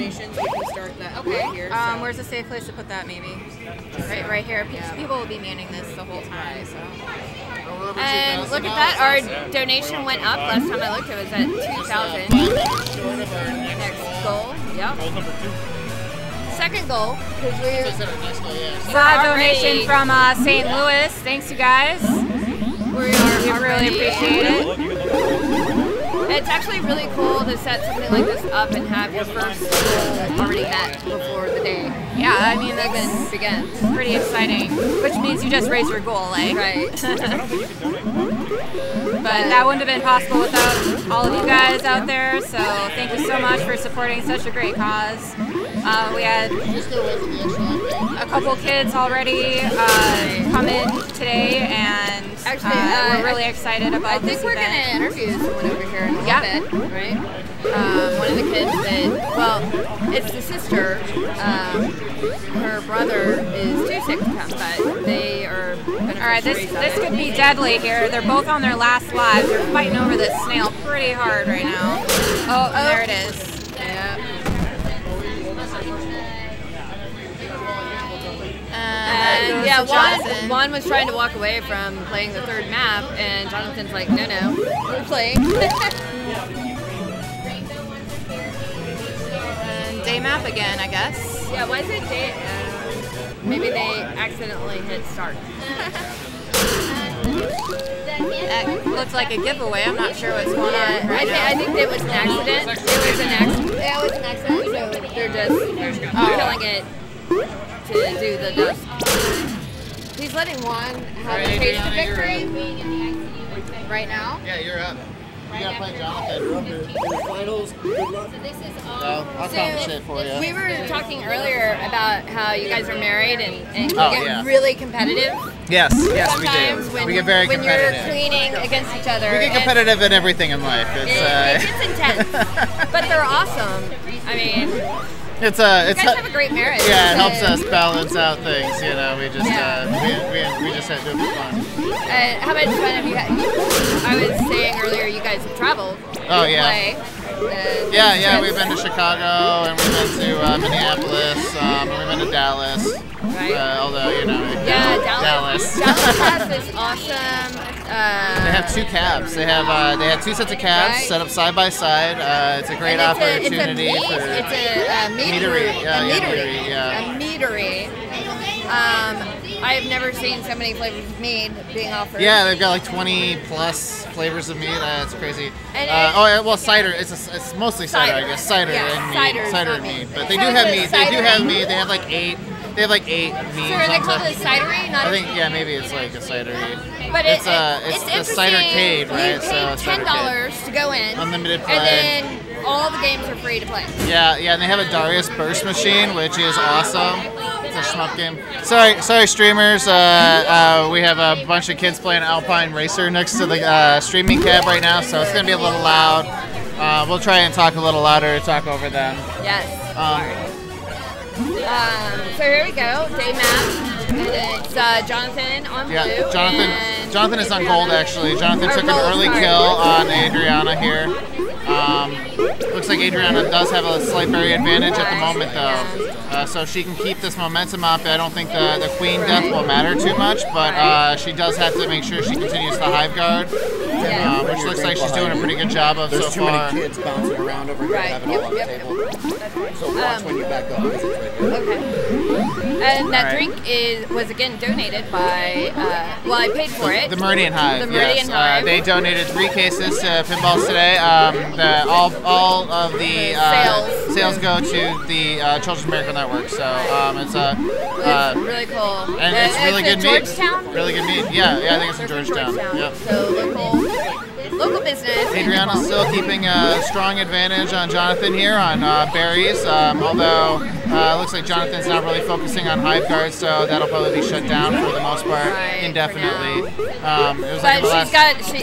donations, we can start that right here. So. Where's a safe place to put that? Maybe right here. People will be manning this the whole time. So. And look at that, our donation went up. Last time I looked, it was at 2,000. Next goal, yep. Goal number 2. Second goal, because we Saw a donation from St. Louis. Thanks, you guys. We really appreciate it. It's actually really cool to set something like this up and have your first goal already met before the day. Yeah, I mean, that begins. Pretty exciting, which means you just raise your goal, like. Right. But that wouldn't have been possible without all of you guys out there, so thank you so much for supporting such a great cause. We had a couple kids already come in today, and actually, we're really excited about this event. I think we're going to interview someone over here in a little bit, right? One of the kids that, well, it's the sister. Her brother is too sick to come, but they are beneficiaries. All right, this could be deadly here. They're both on their last lives. They're fighting over this snail pretty hard right now. Oh, there it is. Yeah. And yeah, Juan was trying to walk away from playing the third map, and Jonathan's like, no, we're playing. And day map again, I guess. Yeah, why is it day? Maybe they accidentally hit start. That looks like a giveaway. I'm not sure what's going on. I think it was an accident. It was an accident. Yeah, it was an accident. So they're just killing it to do the dust. He's letting Juan have a taste of victory right now. Yeah, you're up. You gotta play Jonathan. Finals. Good luck. So this is all. No, I'll compensate for you. We were talking earlier about how you guys are married and you get really competitive. Yes, we Sometimes do. We get very when competitive. you're cleaning against each other. We get competitive in everything in life. It gets intense, but they're awesome. I mean, you guys have a great marriage. Yeah, it helps us balance out things. You know, we just we just have to do it fun. How much fun have you had? I was saying earlier, you guys have traveled. Oh yeah. Play, Yeah. We've been to Chicago and we've been to Minneapolis and we've been to Dallas. Right. Although Dallas. Dallas has this awesome. They have 2 cabs. They have 2 sets of cabs set up side by side. It's a great opportunity for it's a meadery. A meadery. I have never seen so many flavors of mead being offered. Yeah, they've got like 20 plus flavors of mead. That's crazy. Well, cider. It's mostly cider, I guess. Cider and mead. But they do have mead. They do have mead. They have like 8. They have like 8 meads. So are they called a cidery? I think maybe it's like a cidery. But it's a cidercade, right? You pay $10 to go in. Unlimited play. And then all the games are free to play. Yeah, and they have a Darius Burst machine, which is awesome. It's a shmup game. Sorry, streamers. We have a bunch of kids playing Alpine Racer next to the streaming cab right now, so it's gonna be a little loud. We'll try and talk a little louder to talk over them. Yes. So here we go, day map, and it's Jonathan on blue. Yeah, Jonathan is on gold actually. Jonathan took an early kill on Adriana here. Looks like Adriana does have a slight berry advantage at the moment though. So if she can keep this momentum up, I don't think the queen death will matter too much, but she does have to make sure she continues the hive guard, which looks like she's doing a pretty good job of so far. There's too many kids bouncing around over here having it all on the table. So watch when you back up. Okay. And that drink was again donated by, well, I paid for it. The Meridian Hive. The Meridian Hive. They donated 3 cases to Pinballs today. All of the sales go to the Children's Miracle Network. So it's really cool. And it's really good meat. Georgetown? Really good meat. Yeah, I think it's in Georgetown. Yep. So local business. Adriana's still keeping a strong advantage on Jonathan here on berries, although it looks like Jonathan's not really focusing on hive guards, so that'll probably be shut down for the most part indefinitely.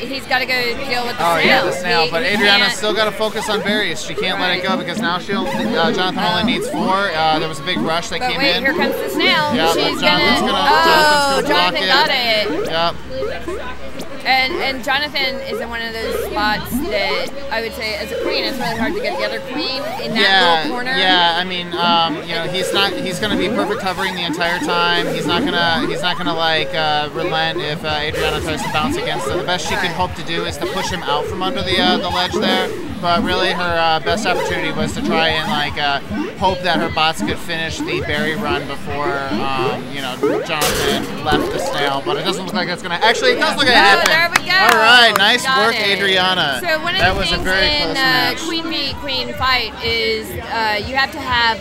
He's got to go deal with the snail. Oh yeah, the snail. But Adriana's still got to focus on berries. She can't let it go because now Jonathan only needs 4. There was a big rush that came in. Here comes the snail. Yep, She's Jonathan got it. Yep. And Jonathan is in one of those spots that I would say, as a queen, it's really hard to get the other queen in that little corner. Yeah, I mean, you know, he's going to be perfect hovering the entire time. He's not gonna like relent if Adriana tries to bounce against him. The best she can hope to do is to push him out from under the ledge there. But really, her best opportunity was to try and like hope that her bots could finish the berry run before you know, Jonathan left the snail. But it doesn't look like that's gonna. Actually, it does look like it happened. There we go. All right, nice work, it. Adriana. So one of that the was things a very in close match. Queen v Queen fight is you have to have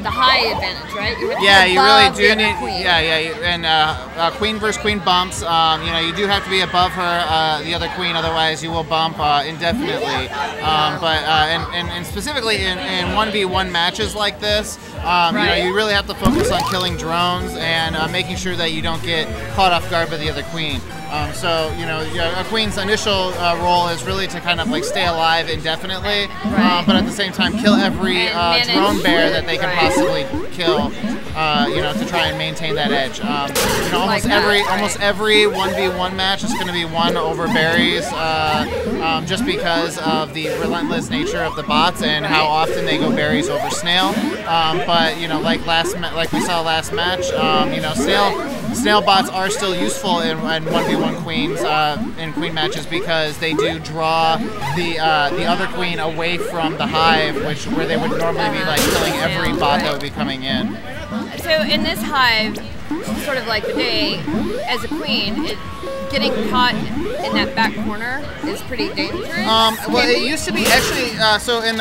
the high advantage, right? You have to Yeah, be you really above do the need. queen. And queen versus queen bumps. You know, you do have to be above her, the other queen, otherwise you will bump indefinitely. And specifically in 1v1 matches like this, you know, you really have to focus on killing drones and making sure that you don't get caught off guard by the other queen. So, you know, a queen's initial role is really to kind of like stay alive indefinitely, but at the same time kill every drone bear that they can possibly kill, you know, to try and maintain that edge. You know, almost every 1v1 match is going to be won over berries, just because of the relentless nature of the bots and how often they go berries over snail. But you know, like we saw last match, you know, snail bots are still useful in 1v1 queens in queen matches because they do draw the other queen away from the hive, where they would normally be like killing every bot that would be coming in. So in this hive, sort of like the day, as a queen, getting caught in that back corner is pretty dangerous. Well, it used to be actually. So in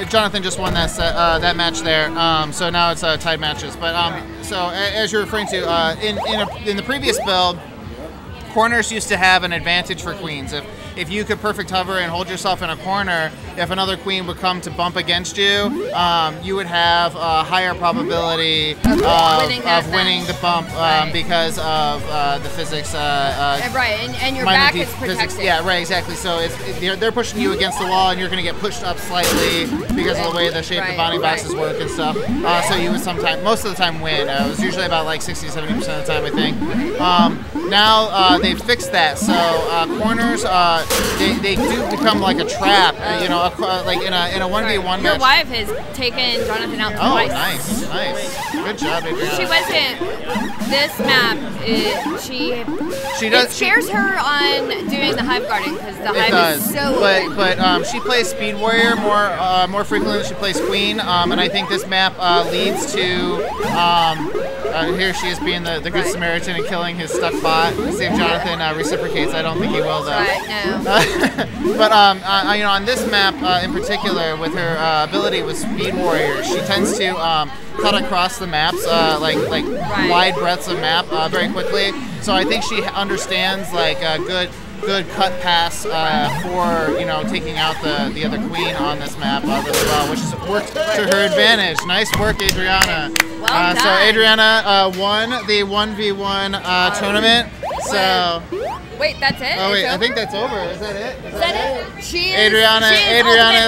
Jonathan just won that match there. So now it's tied matches. But so as you're referring to, in the previous build, corners used to have an advantage for queens. If you could perfect hover and hold yourself in a corner, if another queen would come to bump against you, you would have a higher probability of winning the bump because of the physics. And your back is protected. Physics. Yeah, right, exactly. So they're pushing you against the wall, and you're going to get pushed up slightly because of the way the shape the bounding boxes work and stuff. So you would most of the time win. It was usually about like 60-70% of the time, I think. Now they've fixed that, so corners. They do become like a trap, you know, like in a 1v1 match. Your wife has taken Jonathan out twice. Oh, nice. Good job, Adriana. She wasn't. This map, it scares her on doing the hive guarding because the hive is so open. But she plays Speed Warrior more frequently than she plays Queen, and I think this map leads to here she is being the good Samaritan and killing his stuck bot. See if Jonathan reciprocates. I don't think he will though. Right, no. But you know, on this map in particular, with her ability with Speed Warrior, she tends to cut across the maps, like wide breadths of map very quickly. So I think she understands like a good cut pass for, you know, taking out the other queen on this map really well, which has worked to her advantage. Nice work, Adriana. Well done. So Adriana won the 1v1 tournament. So. Wait, that's it? Oh wait, I think that's over. Is that it? Is that it? She is. Adriana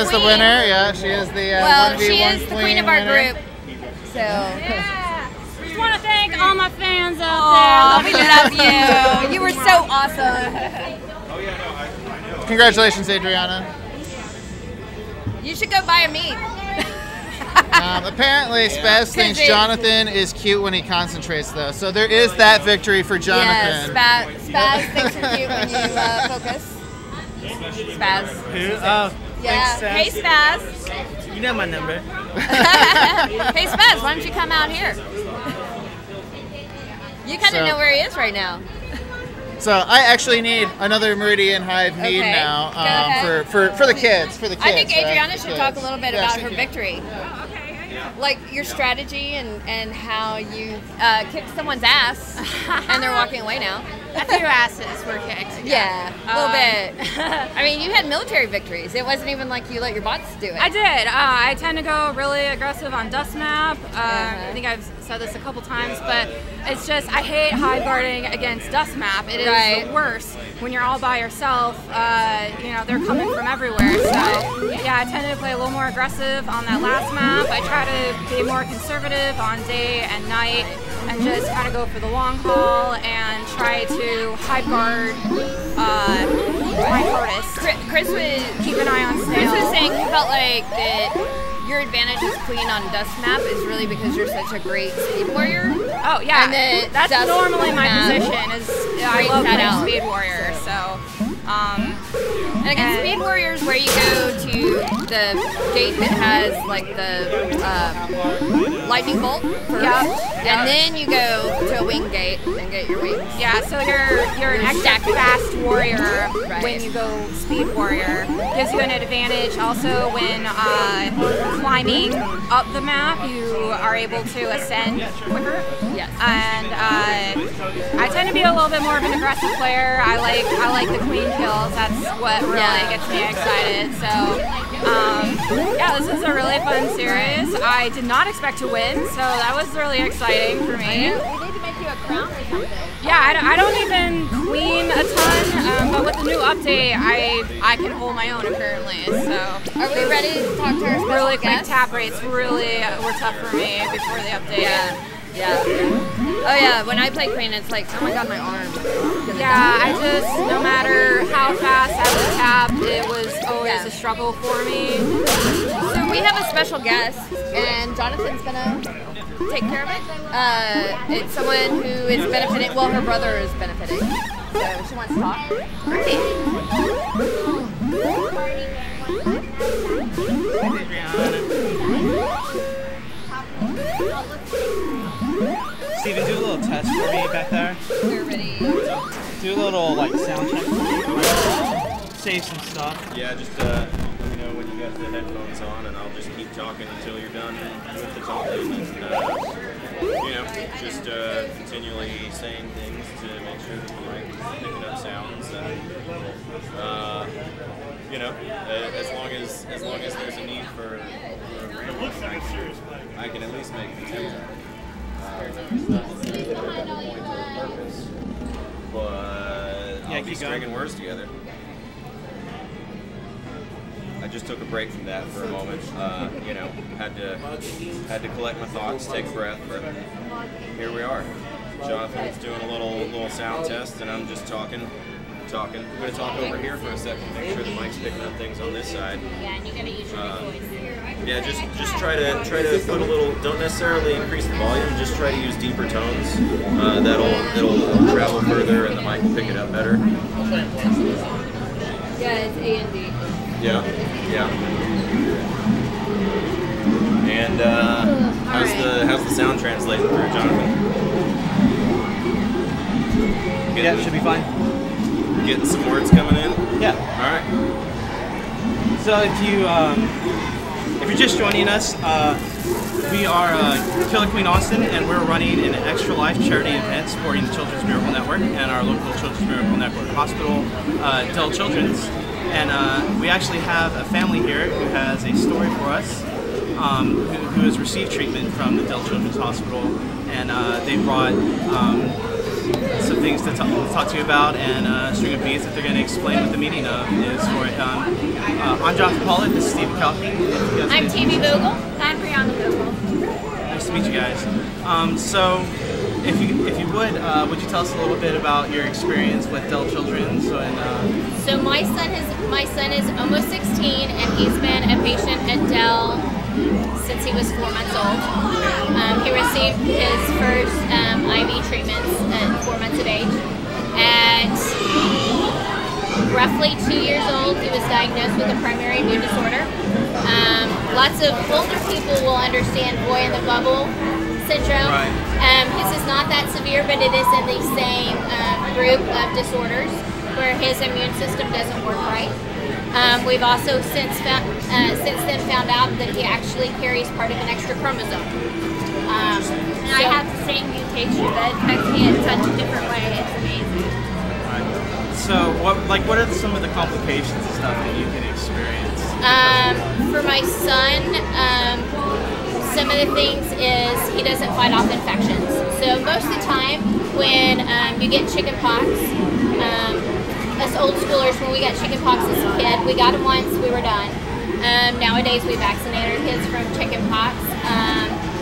is the winner. Yeah, she is the 1v1 she is the queen of our group. So. Yeah. Just want to thank all my fans out there. We love you. You were so awesome. Congratulations, Adriana. You should go buy a meat. Apparently, Spaz thinks Jonathan is cute when he concentrates, though. So there is that victory for Jonathan. Yes, Spaz thinks you're cute when you focus. Spaz. Who? Oh, yeah. Thanks, Hey, Spaz. You know my number. Hey, Spaz, why don't you come out here? You kind of know where he is right now. So I actually need another Meridian Hive mead now for the kids. For the kids. I think Adriana right? should talk a little bit about her victory. Like your strategy and how you kicked someone's ass and they're walking away now. A few asses were kicked. Yeah, a little bit. I mean, you had military victories. It wasn't even like you let your bots do it. I did. I tend to go really aggressive on dust map. I think I've said this a couple times, but it's just I hate high guarding against dust map. It is the worst when you're all by yourself. You know, they're coming from everywhere. So yeah, I tended to play a little more aggressive on that last map. I try to be more conservative on day and night and just kind of go for the long haul and try to hype guard my hardest. Chris was Keep an eye on Snail. Chris was saying he felt like that your advantage as queen on Dust map is really because you're such a great speed warrior. Oh yeah, and that's Dust normally my map position. Is I love that playing out. speed warrior. So. And against Speed Warriors, where you go to the gate that has like the lightning bolt first, and then you go to a wing gate and get your wings. Yeah, so you're an extra fast warrior when you go Speed Warrior. Gives you an advantage also when climbing up the map. You are able to ascend quicker. Yes. And I tend to be a little bit more of an aggressive player. I like the queen kills. That's what really gets me excited. So yeah, this is a really fun series. I did not expect to win, so that was really exciting for me. We need to make you a crown or something. Yeah, I don't even queen a ton, but with the new update, I can hold my own apparently. So are we ready to talk to our special really quick guest? tap rates really were tough for me before the update. Yeah. Oh yeah, when I play queen, it's like, oh my god, my arm. Yeah, I just, no matter how fast I would tap, it was always a struggle for me. So we have a special guest, and Jonathan's gonna take care of it. It's someone who is benefiting, well, her brother is benefiting. So she wants to talk. Great. Steven, do a little test for me back there. We're ready. Do a little like sound check for me. Save some stuff. Yeah, just let me know when you got the headphones on, and I'll just keep talking until you're done with the talking. And you know, just continually saying things to make sure that the mic is picking up sounds, and you know, as long as there's a need for I can at least make the attempt. But I'll be stringing words together. I just took a break from that for a moment. You know, had to collect my thoughts, take a breath, but here we are. Jonathan's doing a little sound test, and I'm just talking. I'm going to talk over here for a second, make sure the mic's picking up things on this side. Yeah, and you got to use your voice. Yeah, just try to put a little. Don't necessarily increase the volume. Just try to use deeper tones. That'll travel further, and the mic will pick it up better. Yeah, it's A and D. Yeah. And how's the sound translating through, Jonathan? Yeah, it should be fine. Getting some words coming in. Yeah. All right. So if you're just joining us, we are Killer Queen Austin, and we're running an Extra Life charity event supporting the Children's Miracle Network and our local Children's Miracle Network hospital, Dell Children's. And we actually have a family here who has a story for us, who has received treatment from the Dell Children's Hospital, and they brought some things to talk to you about, and a string of beads that they're going to explain what the meaning of is for it. I'm Jonathan Pollitt, this is Stephen Kalki. I'm TV Bogle. I'm Brianna Bogle. Nice to meet you guys. So, if you would you tell us a little bit about your experience with Dell Children's? So my son is almost 16, and he's been a patient at Dell since he was 4 months old. He received his first IV treatments at 4 months of age. At roughly 2 years old, he was diagnosed with a primary immune disorder. Lots of older people will understand boy in the bubble syndrome. Right. His is not that severe, but it is in the same group of disorders where his immune system doesn't work right. We've also since then found out that he actually carries part of an extra chromosome. And I have the same mutation that affects me in such a different way. It's amazing. Right. So, what are some of the complications and stuff that you can experience? For my son, some of the things is he doesn't fight off infections. So most of the time when you get chicken pox, us old schoolers, when we got chicken pox as a kid, we got it once, we were done. Nowadays we vaccinate our kids from chicken pox,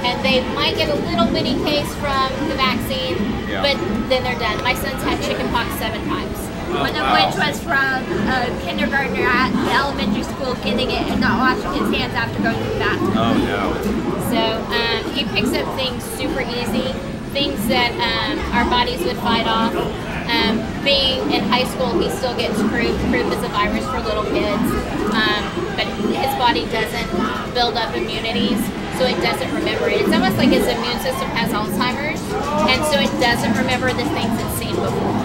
and they might get a little bitty case from the vaccine, but then they're done. My son's had chickenpox 7 times. One of which was from a kindergartner at the elementary school getting it and not washing his hands after going to the bathroom. Oh no. So he picks up things super easy, things that our bodies would fight off. Being in high school, he still gets croup. Croup is a virus for little kids, but his body doesn't build up immunities, so it doesn't remember it. It's almost like his immune system has Alzheimer's, and so it doesn't remember the things it's seen before.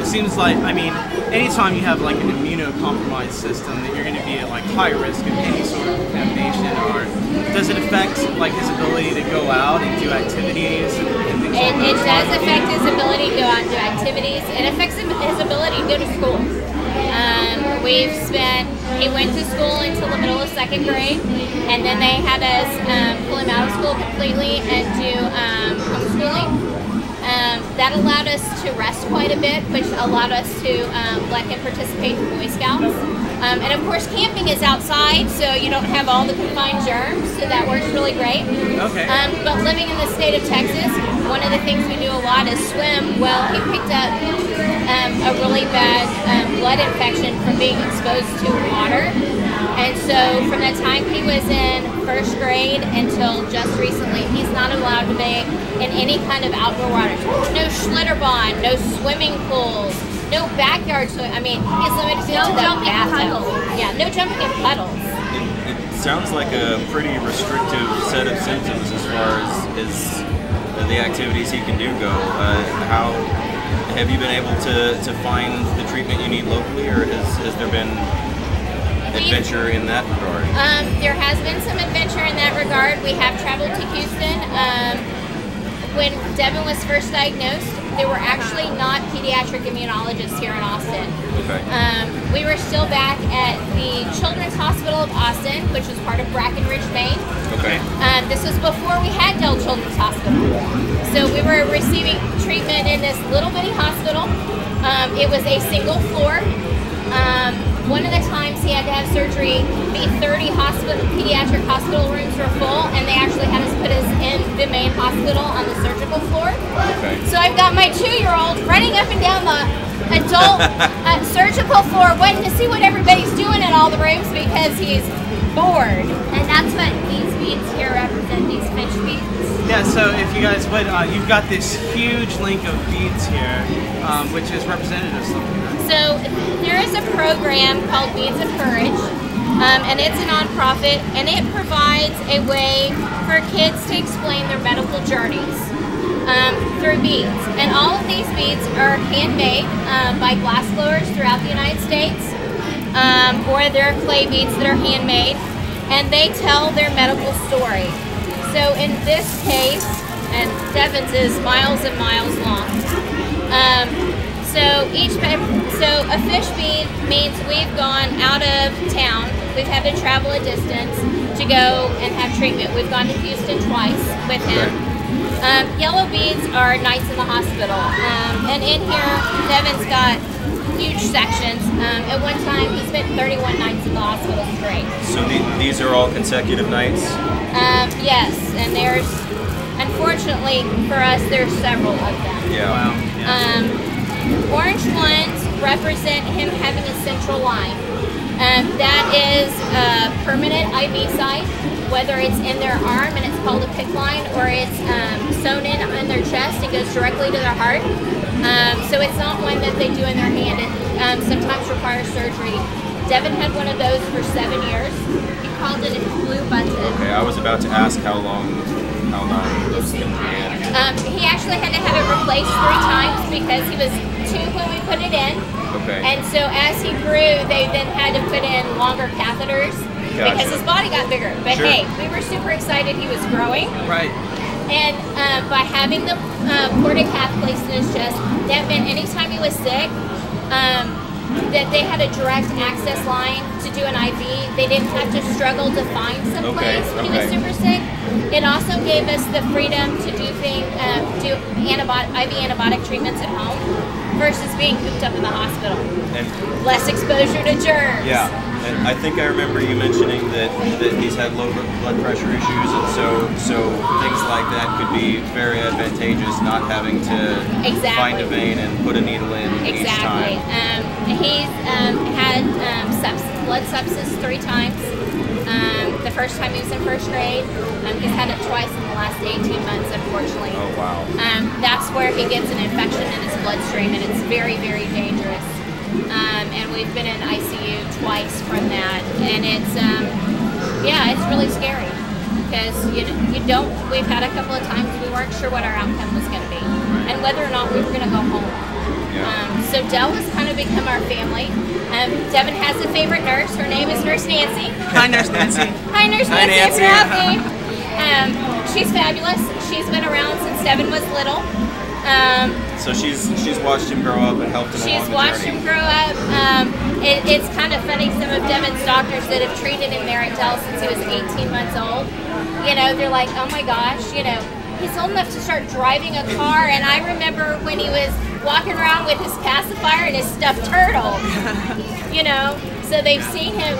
It seems like, I mean, anytime you have like an immunocompromised system, that you're going to be at like high risk of any sort of contamination. Or does it affect like his ability to go out and do activities and things like that? It does affect his ability to go out and do activities. It affects his ability to go to school. He went to school until the middle of 2nd grade, and then they had us pull him out of school completely and do homeschooling. That allowed us to rest quite a bit, which allowed us to let him participate in Boy Scouts. And of course, camping is outside, so you don't have all the confined germs, so that works really great. Okay. But living in the state of Texas, one of the things we do a lot is swim. Well, he picked up a really bad blood infection from being exposed to water. And so from the time he was in 1st grade until just recently, he's not allowed to be in any kind of outdoor water. No Schlitterbahn, no swimming pools, no backyard swimming. I mean, he's limited to the bathtub. Yeah, no jumping in puddles. It sounds like a pretty restrictive set of symptoms as far as the activities he can do go. How have you been able to find the treatment you need locally, or has there been adventure in that regard? There has been some adventure in that regard. We have traveled to Houston. When Devin was first diagnosed, there were actually not pediatric immunologists here in Austin. Okay. We were still back at the Children's Hospital of Austin, which was part of Brackenridge, Maine. Okay. This was before we had Dell Children's Hospital. So we were receiving treatment in this little bitty hospital. It was a single floor. One of the times he had to have surgery, the 30 pediatric hospital rooms were full, and they actually had us put us in the main hospital on the surgical floor. Okay. So I've got my 2-year-old running up and down the adult surgical floor, wanting to see what everybody's doing in all the rooms because he's bored. And that's what these beads here represent, these fish beads. Yeah, so if you guys would, you've got this huge link of beads here, which is representative of something. So there is a program called Beads of Courage, and it's a nonprofit, and it provides a way for kids to explain their medical journeys through beads. And all of these beads are handmade by glass blowers throughout the United States, or they're clay beads that are handmade, and they tell their medical story. So in this case, and Devin's is miles and miles long. So a fish bead means we've gone out of town. We've had to travel a distance to go and have treatment. We've gone to Houston twice with him. Yellow beads are nights in the hospital. And in here, Devin's got huge sections. At one time, he spent 31 nights in the hospital straight. So these are all consecutive nights? Yes, and there's, unfortunately for us, there's several of them. Yeah. Wow. Yeah. Orange ones represent him having a central line. That is a permanent IV site, whether it's in their arm and it's called a PICC line, or it's sewn in on their chest and goes directly to their heart. So it's not one that they do in their hand. It sometimes requires surgery. Devin had one of those for 7 years. He called it a blue button. Okay, I was about to ask how long this can be in. He actually had to have it replaced 3 times because he was 2 when we put it in. Okay. And so as he grew, they then had to put in longer catheters because his body got bigger. But hey, we were super excited he was growing. Right. And by having the portacath placed in his chest, that meant anytime he was sick, that they had a direct access line to do an IV. They didn't have to struggle to find some place when he was super sick. It also gave us the freedom to do IV antibiotic treatments at home versus being cooped up in the hospital. And less exposure to germs. Yeah. And I think I remember you mentioning that he's had low blood pressure issues, and so things like that could be very advantageous, not having to find a vein and put a needle in each time. He's had blood sepsis 3 times. The first time he was in 1st grade. He's had it twice in the last 18 months, unfortunately. Oh, wow. That's where he gets an infection in his bloodstream, and it's very, very dangerous. And we've been in ICU twice from that, and it's it's really scary because we've had a couple of times we weren't sure what our outcome was going to be and whether or not we were going to go home. So Dell has kind of become our family. Devin has a favorite nurse. Her name is Nurse Nancy. Hi, Nurse Nancy. Hi, Nurse Nancy. Hi, Nancy. She's fabulous. She's been around since Devin was little. So she's watched him grow up and helped him along the journey. She's watched him grow up. It's kind of funny, some of Devin's doctors that have treated him there at Dell since he was 18 months old, they're like, oh my gosh, he's old enough to start driving a car, and I remember when he was walking around with his pacifier and his stuffed turtle, so they've seen him,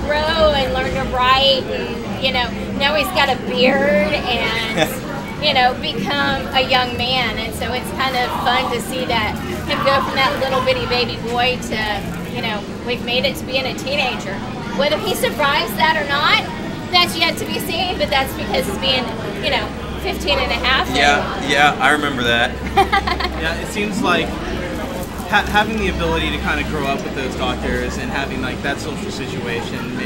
grow and learn to write, and, now he's got a beard and... become a young man, and so it's kind of fun to see that him go from that little bitty baby boy to, we've made it to being a teenager. Whether he survives that or not, that's yet to be seen, but that's because he's being, 15 and a half. Yeah, I remember that. Yeah, it seems like having the ability to kind of grow up with those doctors and having like that social situation,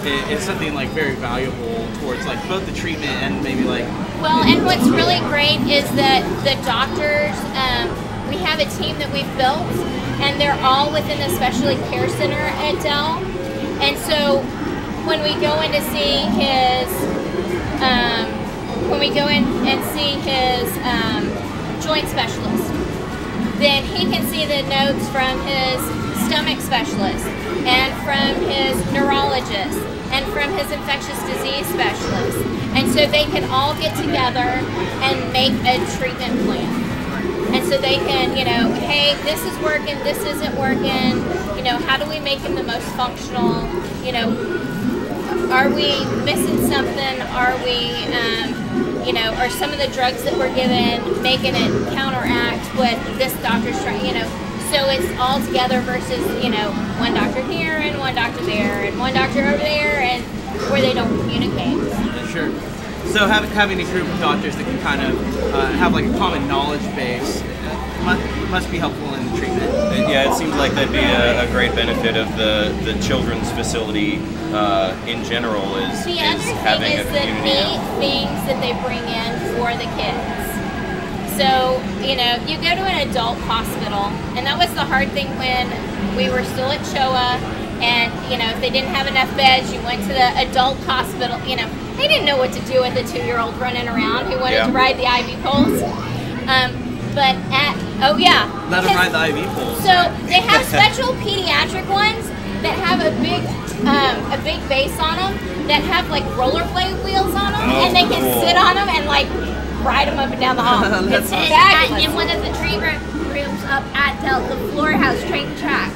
it's something like very valuable towards like both the treatment and maybe like. Well, and what's really great is that the doctors, we have a team that we've built, and they're all within the specialty care center at Dell. And so when we go in to see his, joint specialist, then he can see the notes from his stomach specialist and from his neurologist and from his infectious disease specialist. And so they can all get together and make a treatment plan. And so they can, hey, this is working, this isn't working, how do we make him the most functional, are we missing something, are we, are some of the drugs that we're given making it counteract what this doctor's trying, so it's all together versus, one doctor here and one doctor there and one doctor over there, and where they don't communicate. Sure. So having a group of doctors that can kind of have like a common knowledge base must be helpful in the treatment. Yeah, it seems like that'd be a great benefit of the children's facility in general is having a community. The neat things that they bring in for the kids. So, you go to an adult hospital, and that was the hard thing when we were still at Showa, and, if they didn't have enough beds, you went to the adult hospital, they didn't know what to do with a 2-year-old running around who wanted to ride the IV poles. But let them ride the IV poles. So they have special pediatric ones that have a big base on them that have like rollerblade wheels on them, and they can sit on them and like ride them up and down the hall. It's fabulous. In one of the treatment rooms up at Dell, the floor has train track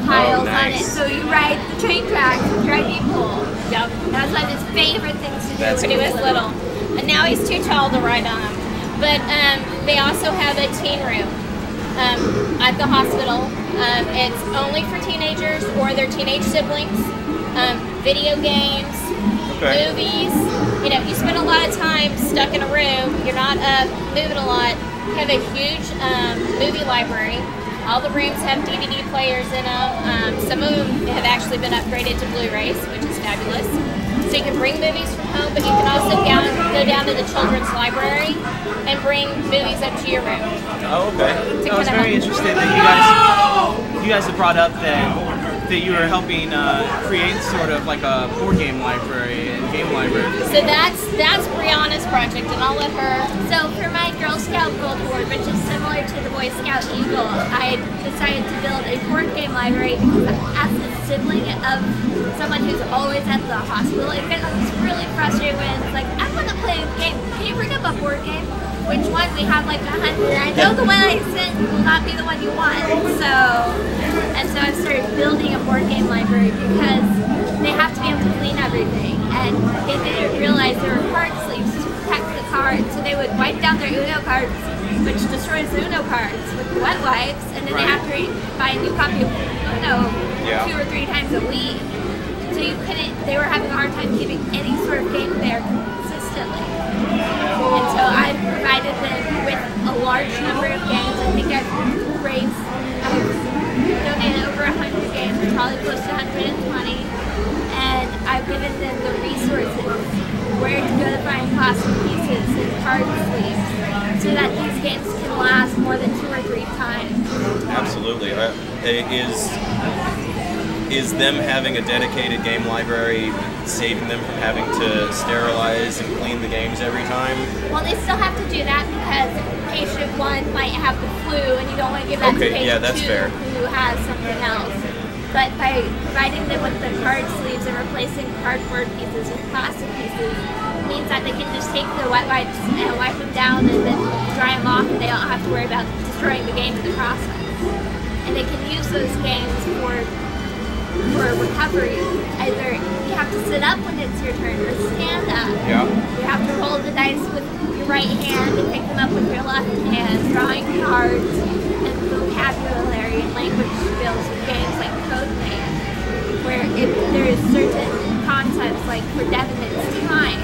piles on it, so you ride the train tracks with your IV pole. Yep. That's one of his favorite things to do when he was little. And now he's too tall to ride on them. But they also have a teen room at the hospital. It's only for teenagers or their teenage siblings. Video games, movies. You spend a lot of time stuck in a room. You're not moving a lot. You have a huge movie library. All the rooms have DVD players in them. Some of them have actually been upgraded to Blu-rays, which is fabulous. So you can bring movies from home, but you can also go down to the children's library and bring movies up to your room. Oh, okay. I was very interested that you guys have brought up that you were helping create sort of like a board game library and game library. So that's Brianna's project, and I'll let her. So for my Girl Scout Gold Award, which is similar to the Boy Scout Eagle, I decided to build a board game library as a sibling of someone who's always at the hospital. It gets really frustrated when it's like, I want to play a game. Can you bring up a board game? which one? We have like 100. I know the one I sent will not be the one you want. So I've started building a board game library because they have to be able to clean everything. And they didn't realize there were card sleeves to protect the cards. So they would wipe down their Uno cards, which destroys the Uno cards with wet wipes, and then they have to buy a new copy of Uno 2 or 3 times a week. So they were having a hard time keeping any sort of game there consistently. And so I've provided them with a large number of games. I think I've donated over 100 games, probably close to 120. And I've given them the resources, where to go to find plastic pieces and card sleeves, so that these games can last more than 2 or 3 times. Absolutely. Is them having a dedicated game library saving them from having to sterilize and clean the games every time? Well, they still have to do that because patient 1 might have the flu, and you don't want to give that to patient 2 who has something else. But by providing them with the card sleeves and replacing cardboard pieces with plastic pieces, means that they can just take the wet wipes and wipe them down and then dry them off, and they don't have to worry about destroying the game in the process. And they can use those games for recovery. Either you have to sit up when it's your turn or stand up. Yeah. You have to roll the dice with your right hand and pick them up with your left hand, drawing cards and vocabulary and language skills with games like Codenames, where if there's certain concepts like for Devin it's time.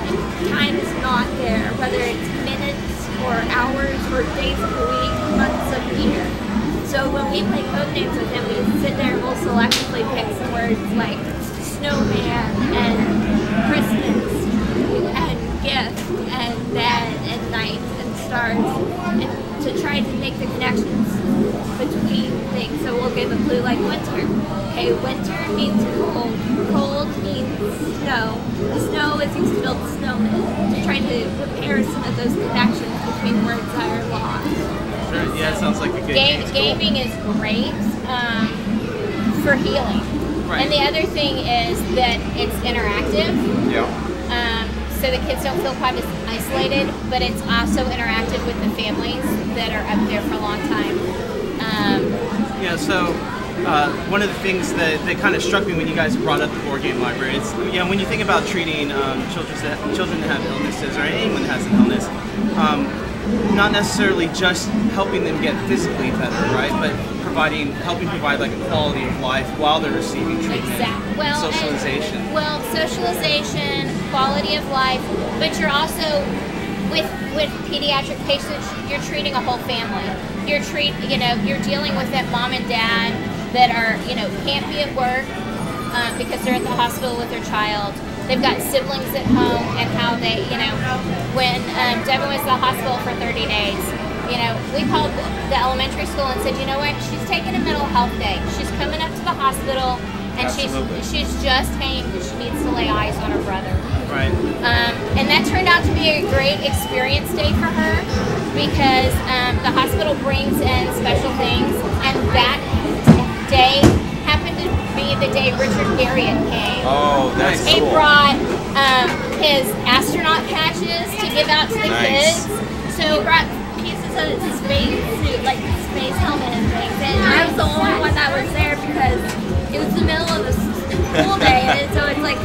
And time is not there, whether it's minutes or hours or days of the week, months of the year. So when we play Codenames with him, we sit there and we'll selectively pick some words like snowman and Christmas and gift and bed and night and stars, and to try to make the connections between things. So we'll give a clue like winter. Okay, winter means cold. Cold means snow. Snow is used to build snowmen, to try to repair some of those connections between words that are lost. Yeah, it sounds like a good game. Gaming is great for healing. Right. And the other thing is that it's interactive. Yeah. So the kids don't feel quite as isolated, but it's also interactive with the families that are up there for a long time. Yeah, so one of the things that kind of struck me when you guys brought up the board game library is, when you think about treating children that have illnesses or anyone that has an illness, not necessarily just helping them get physically better, right? But helping provide like a quality of life while they're receiving treatment. Exactly. Well, socialization. Socialization, quality of life, but you're also with pediatric patients, you're treating a whole family. You're dealing with that mom and dad that are, can't be at work because they're at the hospital with their child. They've got siblings at home, and how they, when Devin was at the hospital for 30 days, we called the elementary school and said, you know what, she's taking a mental health day. She's coming up to the hospital, and she's just hanging because she needs to lay eyes on her brother. Right. And that turned out to be a great experience day for her, because the hospital brings in special things, and that day happened to be the day Richard Garriott came. Oh, that's cool. He brought his astronaut patches to give out to the kids. So he brought pieces of his space suit, like space helmet and things. And I was the only one that was there because it was the middle of the school day, and so it's like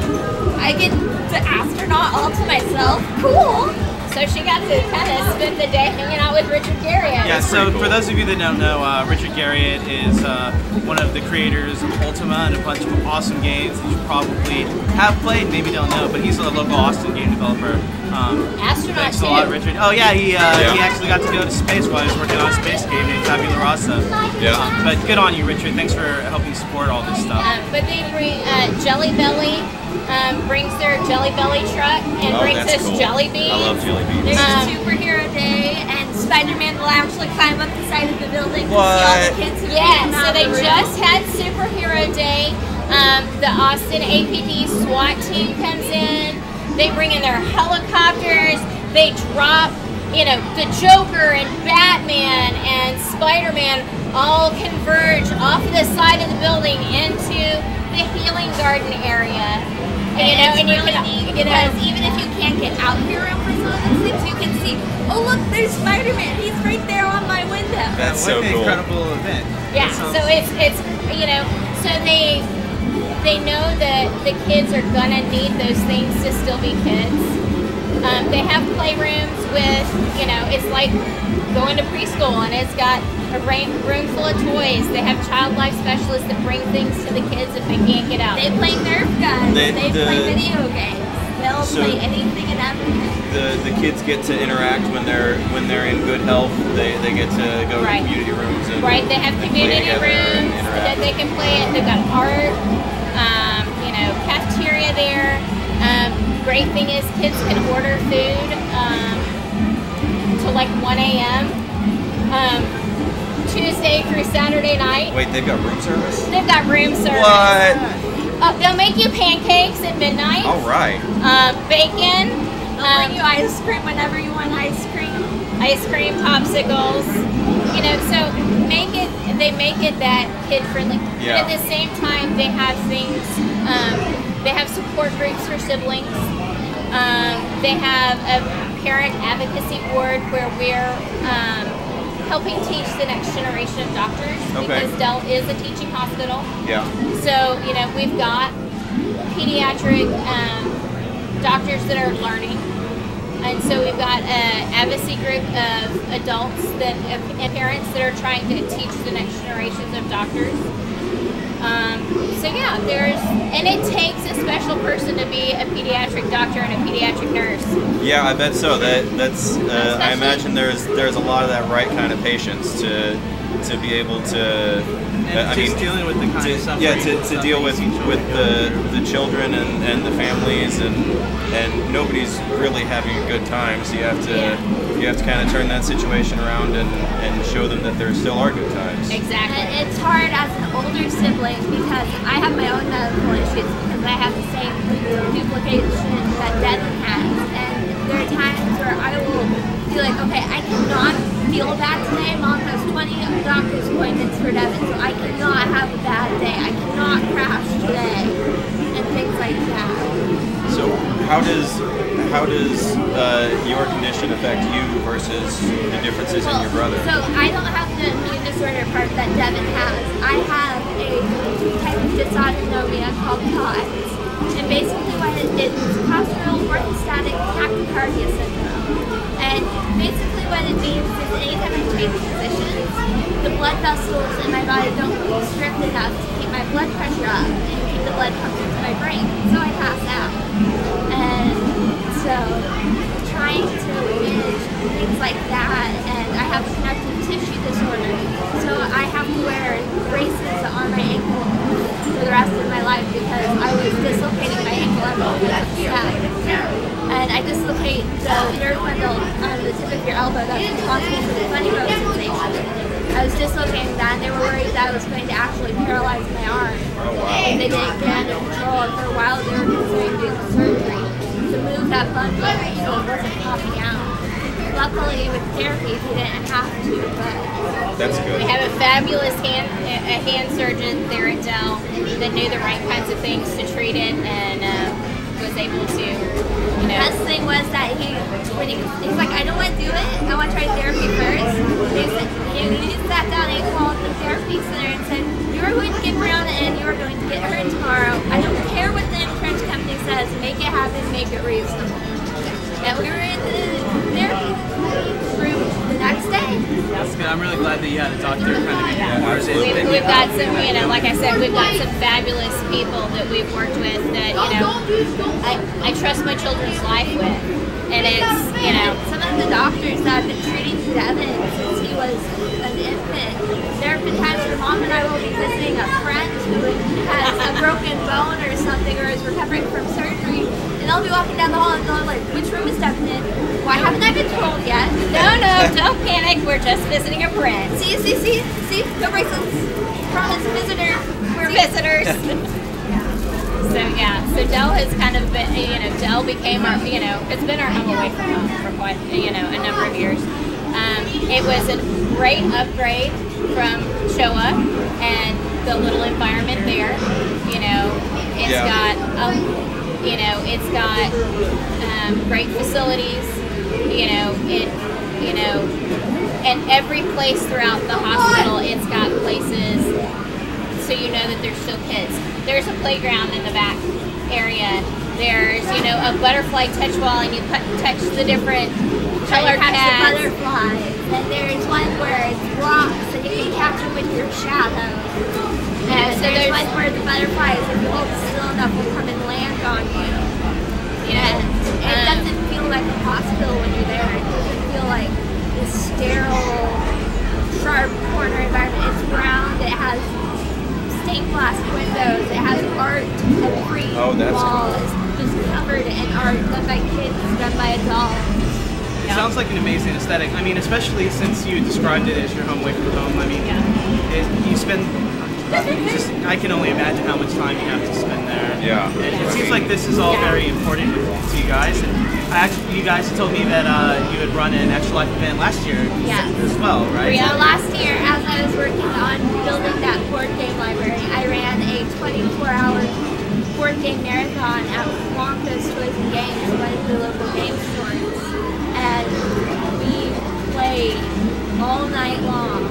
I get the astronaut all to myself. Cool. So she got to kind of spend the day hanging out with Richard Garriott. Yeah, so for those of you that don't know, Richard Garriott is one of the creators of Ultima and a bunch of awesome games that you probably have played, maybe don't know, but he's a local Austin game developer. Astronaut Thanks a lot, Richard. Oh yeah, he actually got to go to space while he was working on a space game named Tabula Rasa. Yeah. But good on you, Richard. Thanks for helping support all this stuff. But they bring Jelly Belly. Brings their Jelly Belly truck and brings us cool. jelly beans. I love jelly beans. There's a superhero day, and Spider-Man will actually climb up the side of the building to see all the kids who came out so they of the just had Superhero Day. The Austin APD SWAT team comes in. They bring in their helicopters. They drop, the Joker and Batman and Spider-Man all converge off the side of the building into the healing garden area. And it's really neat because even if you can't get out here room for some of those things. You can see, oh look, there's Spider-Man. He's right there on my window. That's so what an cool. incredible event. Yeah, so it's you know, so they know that the kids are gonna need those things to still be kids. They have playrooms with, you know, it's like going to preschool, and it's got a room full of toys. They have child life specialists that bring things to the kids if they can't get out. They play Nerf guns. They play video games. They'll play anything and everything. The kids get to interact when they're in good health. They get to go to community rooms and they have community rooms that they can play in. They've got art, you know, cafeteria there. Great thing is kids can order food till like 1 a.m. Tuesday through Saturday night. Wait, they've got room service? They've got room service. What? They'll make you pancakes at midnight. All right. Bacon. They'll bring you ice cream whenever you want ice cream. Ice cream, popsicles. You know, so they make it that kid friendly. Yeah. But at the same time, they have things. They have support groups for siblings. They have a parent advocacy board where we're helping teach the next generation of doctors, because Dell is a teaching hospital. Yeah. So, you know, we've got pediatric doctors that are learning. And so we've got an advocacy group of adults and parents that are trying to teach the next generations of doctors. So yeah, and it takes a special person to be a pediatric doctor and a pediatric nurse. Yeah, I bet so. That's I imagine there's a lot of that right kind of patience to be able to. And dealing with the kind of suffering. Yeah, to deal with the children and the families and nobody's really having a good time. So you have to kind of turn that situation around and show them that there still are good times. Exactly. And it's hard as an older sibling because I have my own medical issues because I have the same duplication that Devin has. And there are times where I will be like, okay, I cannot feel bad today. Mom has 20 doctor's appointments for Devin, so I cannot have a bad day. I cannot crash today, and things like that. So how does your condition affect you versus the differences in your brother? So I don't have the immune disorder part that Devin has. I have a type of dysautonomia called POTS, and basically what it is postural orthostatic tachycardia syndrome. And basically what it means is anytime I change positions, the blood vessels in my body don't constrict enough to keep my blood pressure up and keep the blood pumping to my brain. So I pass out. And so trying to manage things like that, and I have a connective tissue disorder, so I have to wear braces on my ankle for the rest of my life because I was dislocating my ankle and I dislocate the nerve bundle on the tip of your elbow that's responsible for the funny bone sensation. I was dislocating that, and they were worried that I was going to actually paralyze my arm. Oh, wow. They didn't get under control, and for a while they were considering doing surgery to move that bundle so it wasn't popping out. Luckily, with therapy, we didn't have to, but that's good. We have a fabulous hand surgeon there at Dell that knew the right kinds of things to treat it and was able to, you know. The best thing was that he's like, I don't want to do it. I want to try therapy first. He sat down and he called the therapy center and said, you are going to get Brianna in, you are going to get her in tomorrow. I don't care what the insurance company says, make it happen, make it reasonable. And we were in the therapy room the next day. That's good. I'm really glad that you had a doctor kind of We've got some, you know, like I said, we've got some fabulous people that we've worked with that, you know, I trust my children's life with. And it's, you know. Some of the doctors that have been treating Devin since he was an infant, there have been times where Mom and I will be visiting a friend who has a broken bone or something or is recovering from surgery, and they'll be walking down the hall and going like, which room is Devin in? Why haven't I been told yet? No, don't panic. We're just visiting a friend. See, no bracelets. Promise, visitor. We're visitors. So yeah, so Dell has kind of been, you know, Dell became our, you know, it's been our home away from home for quite, you know, a number of years. It was a great upgrade from Showa and the little environment there. You know, it's got You know, it's got great facilities. And every place throughout the hospital, it's got places so you know that there's still kids. There's a playground in the back area. There's, a butterfly touch wall, and you touch the different colored pads. The butterflies, and there's one where it's rocks, and you can catch them with your shadow. And so there's one where the butterflies, if you hold still enough, will come and land on you. And it doesn't feel like a hospital when you're there. It doesn't feel like this sterile, sharp corner environment. It's round. It has stained glass windows. It has art. Every wall is just covered in art done by kids, done by adults. It sounds like an amazing aesthetic. I mean, especially since you described it as your home away from home. I mean, you spend. I can only imagine how much time you have to spend there. Yeah. And it seems like this is all very important to you guys. And you guys told me that you had run an Extra Life event last year as well, right? Yeah, last year, as I was working on building that board game library, I ran a 24-hour board game marathon at Wonka's Toys and Games, one of the local game stores. And we played all night long.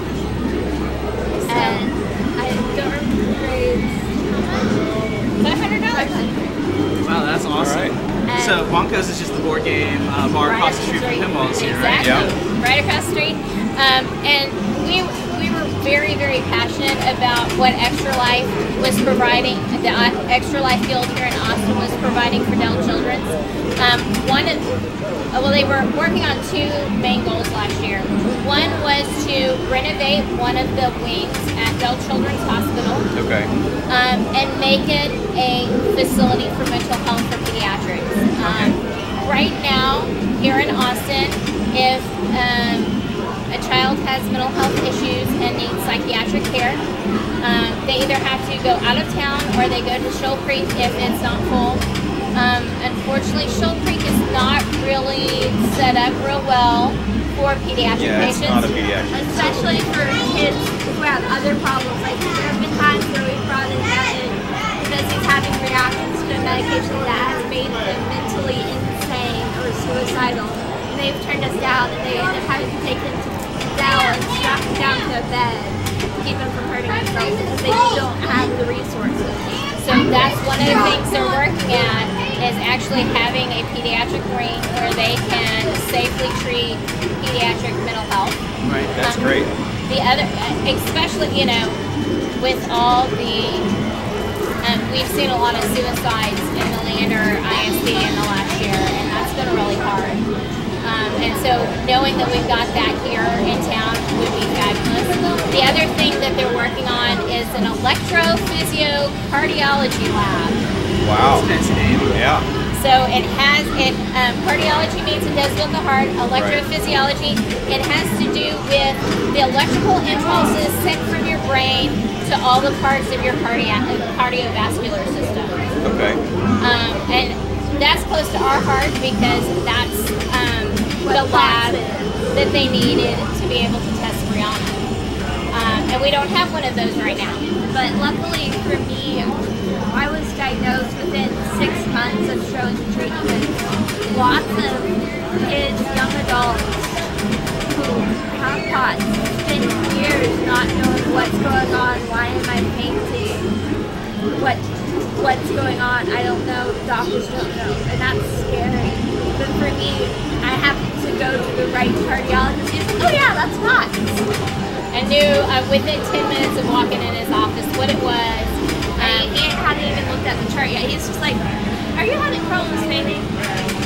And I don't remember the grades. $500. Wow, that's awesome. Right. So Wonka's is just the board game bar across the street from Pinball's here, right? Exactly. Right across the street. And we were very, very passionate about what Extra Life was providing. The Extra Life Guild here in Austin was providing for Dell Children's. They were working on two main goals last year. One was to renovate one of the wings at Dell Children's Hospital. Okay. And make it a facility for mental health for pediatrics. Right now, here in Austin, if a child has mental health issues and needs psychiatric care, they either have to go out of town or they go to Shoal Creek if it's not full. Unfortunately, Shoal Creek is not really set up real well for pediatric patients. It's not a pediatric. Especially for kids who have other problems. Like, there have been times where we've brought in Evan because he's having reactions to a medication that has made him mentally insane or suicidal. And they've turned us down, and they end up having to take him to Dell and strap him down to a bed to keep him from hurting himself because they don't have the resources. So that's one of the things they're working at, is actually having a pediatric wing where they can safely treat pediatric mental health. Right, that's great. The other, especially, with all the, we've seen a lot of suicides in the Leander ISD in the last year, and that's been really hard. And so knowing that we've got that here in town would be fabulous. The other thing that they're working on is an electrophysiocardiology lab. Wow. That's a nice name. Yeah. So it has, cardiology means it does with the heart. Electrophysiology, it has to do with the electrical impulses sent from your brain to all the parts of your cardiovascular system. Okay. And that's close to our heart because that's the lab that they needed to be able to test Brianna. And we don't have one of those right now. But luckily for me, I was diagnosed within 6 months of showing treatment. Lots of kids, young adults who have POTS spend years not knowing what's going on. Why am I fainting? What's going on? I don't know. Doctors don't know, and that's scary. But for me, I happened to go to the right cardiologist. He's like, "Oh yeah, that's POTS." I knew within 10 minutes of walking in his office what it was. He hadn't even looked at the chart yet. He's just like, "Are you having problems fainting?"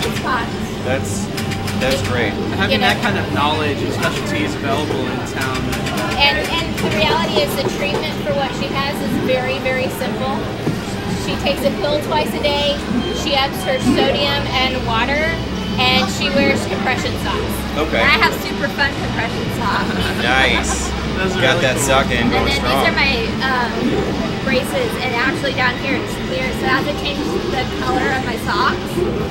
It's POTS. That's great. Having that kind of knowledge and specialty is available in town. And the reality is the treatment for what she has is very, very simple. She takes a pill twice a day, she ups her sodium and water, and she wears compression socks. Okay. I have super fun compression socks. Nice. Those are Got really that cool. sock in And going then strong. these are my braces, and actually down here it's clear. So as I change the color of my socks,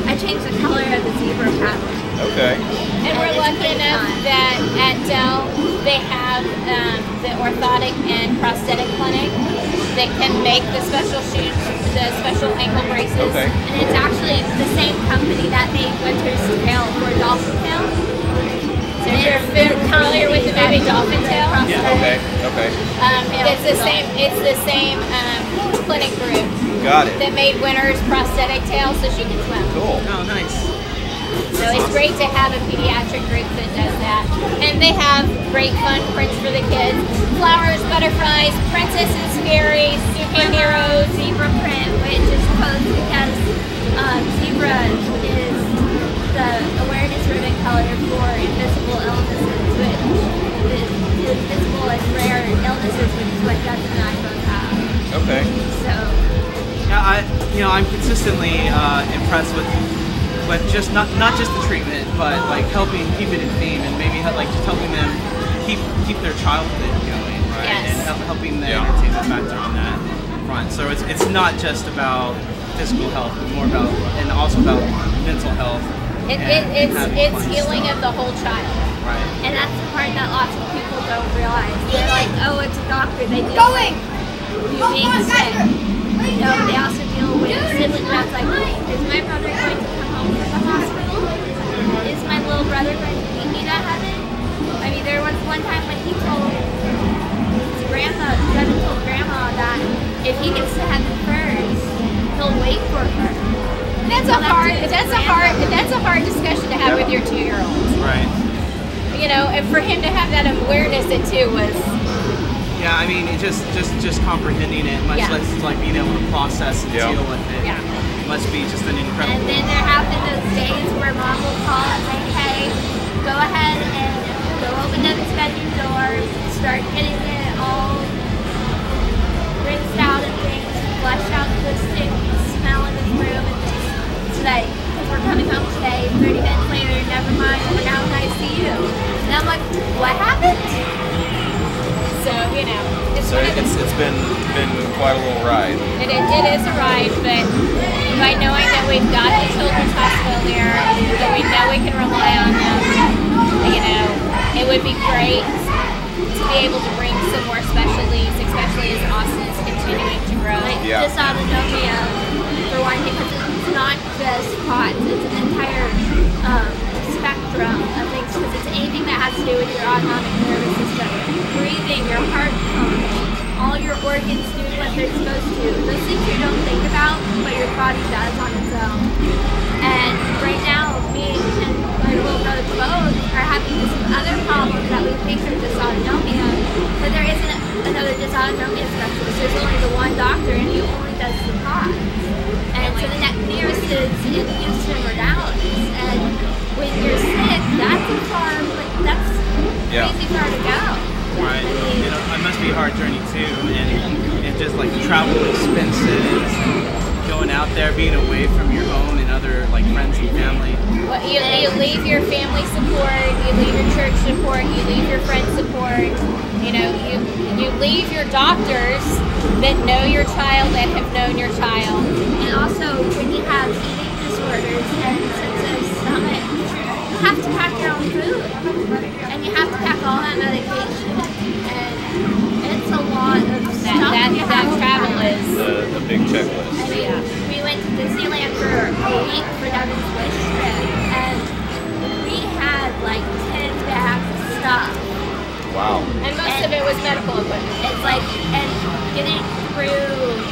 I change the color of the zebra pattern. Okay. And we're lucky enough that at Dell they have the orthotic and prosthetic clinic that can make the special shoes, the special ankle braces. Okay. And it's actually the same company that made Winter's tail for dolphin tail. So if you're familiar with the movie Dolphin Tail, Yeah. Okay. Okay. it's the same clinic group Got it. that made Winter's prosthetic tail so she can swim. Cool. Oh, nice. So it's great to have a pediatric group that does that. And they have great fun prints for the kids. Flowers, butterflies, princesses, fairies, superheroes. Zebra print, which is close because zebra is the awareness ribbon color for invisible illnesses, which is invisible and rare illnesses, which is what Justin and I both have. Okay. So Yeah, I'm consistently impressed with just not just the treatment, but like helping keep it in theme and maybe like just helping them keep their childhood going, right? Yes. And helping the entertainment factor on that front. So it's not just about physical health, but more about and also about mental health. It's healing of the whole child. Right. and that's the part that lots of people don't realize. They're like, oh, it's a doctor. They deal with you being sick. No, they also deal with sibling that's like, is my brother going to come home from the hospital? Is my little brother going to meet me to heaven? I mean, there was one time when he told his grandma, Devin told grandma that if he gets to heaven first, he'll wait for her. That's a hard discussion to have with your 2-year-old. Right. You know, and for him to have that awareness at 2 was. Yeah, I mean, just comprehending it, much less like being able to process and deal with it. Yeah. Must be just an incredible. And then there have been those days where mom will call and say, hey, go ahead and go open Devin's bedroom door, start getting it all rinsed out and things, flush out the stink smell in his room and things today. Because we're coming home today, 30 minutes later, never mind, we're now in ICU. And I'm like, what happened? So, you know. So it's been quite a little ride. It is a ride, but by knowing that we've got the children's hospital there, that we know we can rely on them, you know, it would be great to be able to bring some more specialties, especially as Austin is continuing to grow. Like dysautonomia, for one, because it's not just POTS, it's an entire spectrum of things, because it's anything that has to do with your autonomic nervous system, breathing, your heart pumping, all your organs doing what they're supposed to. Those things you don't think about, but your body does on its own. And right now, me and my little brother both are having some other problems that we think are dysautonomia, but there isn't another dysautonomia specialist. There's only the one doctor, and he only does the POTS. And so the nearest is in Houston or Dallas. And when you're sick, that's a far, that's crazy far to go. Right. It must be a hard journey too, and just like travel expenses, going out there, being away from your home and other like friends and family. Well, you leave your family support, you leave your church support, you leave your friend support. You know, you leave your doctors that know your child, that have known your child. And also, when you have eating disorders and sensitive stomach, you have to pack your own food, and you have to pack all that medication, and it's a lot of stuff. That travel is a big checklist. I mean, we went to Disneyland for a week for Devin's wish trip, and we had like 10 bags of stuff. Wow. And most of it was medical equipment. It's like, and getting through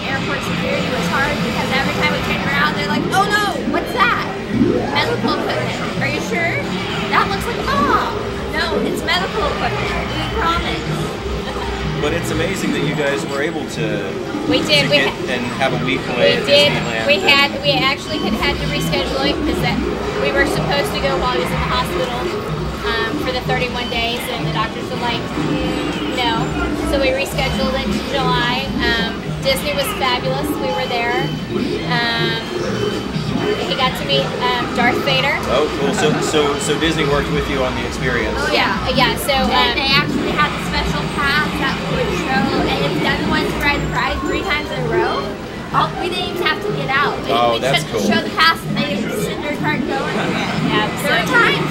airport security was hard because every time we turned around, they're like, oh no, what's that? Medical equipment. Are you sure? That looks like mom. No, it's medical equipment. We promise. But it's amazing that you guys were able to. We did. And have a week away at Disneyland. We actually had to reschedule it because we were supposed to go while he was in the hospital for the 31 days, and the doctors were like, no. So we rescheduled it to July. Disney was fabulous. We were there. He got to meet Darth Vader. Oh, cool. So Disney worked with you on the experience. Oh yeah. Yeah. So and they actually had a special pass that would show, and if Devin wanted to ride the ride 3 times in a row, we didn't even have to get out. We That's cool. show the pass, and they would send their cart going again. Yeah. There were times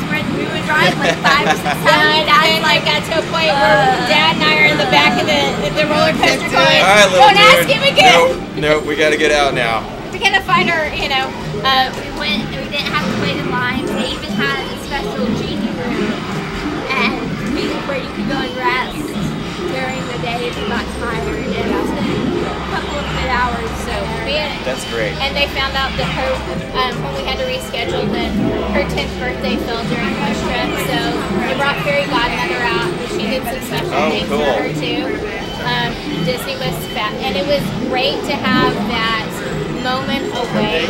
times. And I got to a point where Dad and I are in the back of the roller coaster going, All right, little don't ask him again. Nope, we got to get out now. We're going to find our, you know. We didn't have to wait in line. They even had a special genie room where you could go and rest during the day if you got tired. And it was a couple of good hours. So That's great. And they found out that her, when we had to reschedule, that her 10th birthday fell during the trip. So they brought Fairy Godmother out, and she did some special things for her too. Disney was fat, and it was great to have that moment away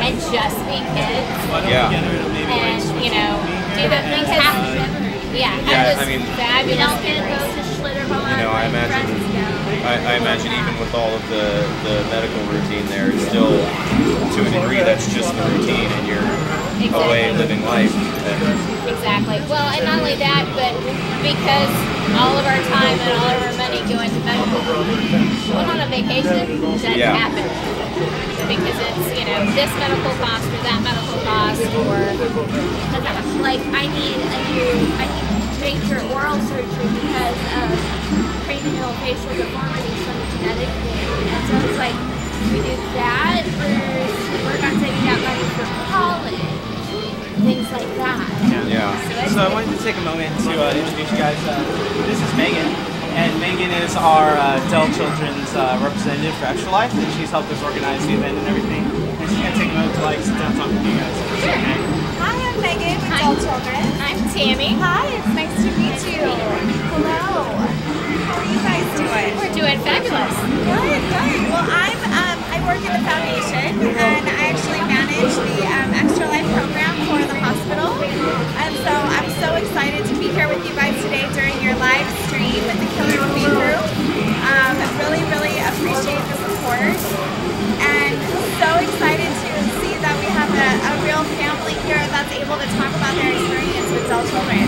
and just be kids. Yeah. And, you know, do the things happen. Yeah, it was fabulous. You don't get to go to Schlitterbahn. You know, I imagine even with all of the medical routine there, it's still, to a degree, that's just the routine, and you're away living life. Exactly. Well, and not only that, but because all of our time and all of our money go into medical, going on a vacation doesn't happen. Because it's, you know, this medical cost or that medical cost, or like I need major oral surgery because of cranial facial deformities from the genetic thing. And so it's like we do that versus we're not taking out money for college, things like that. Yeah. So I wanted to take a moment to introduce you guys. This is Megan. And Megan is our Dell Children's representative for Extra Life, and she's helped us organize the event and everything. And she's going to take a moment to sit down and talk with you guys. Sure. Hi, I'm Megan with Dell Children. I'm Tammy. Hi, it's nice to meet you. Hello. How are you guys doing? We're doing fabulous. Good, good. Well, I work in the foundation, and I actually manage the Extra Life program for the hospital. And so I'm so excited to be here with you guys today during your live stream with the Killer Queen group. Really, really appreciate the support, and so excited to see that we have a real family here that's able to talk about their experience with Dell Children.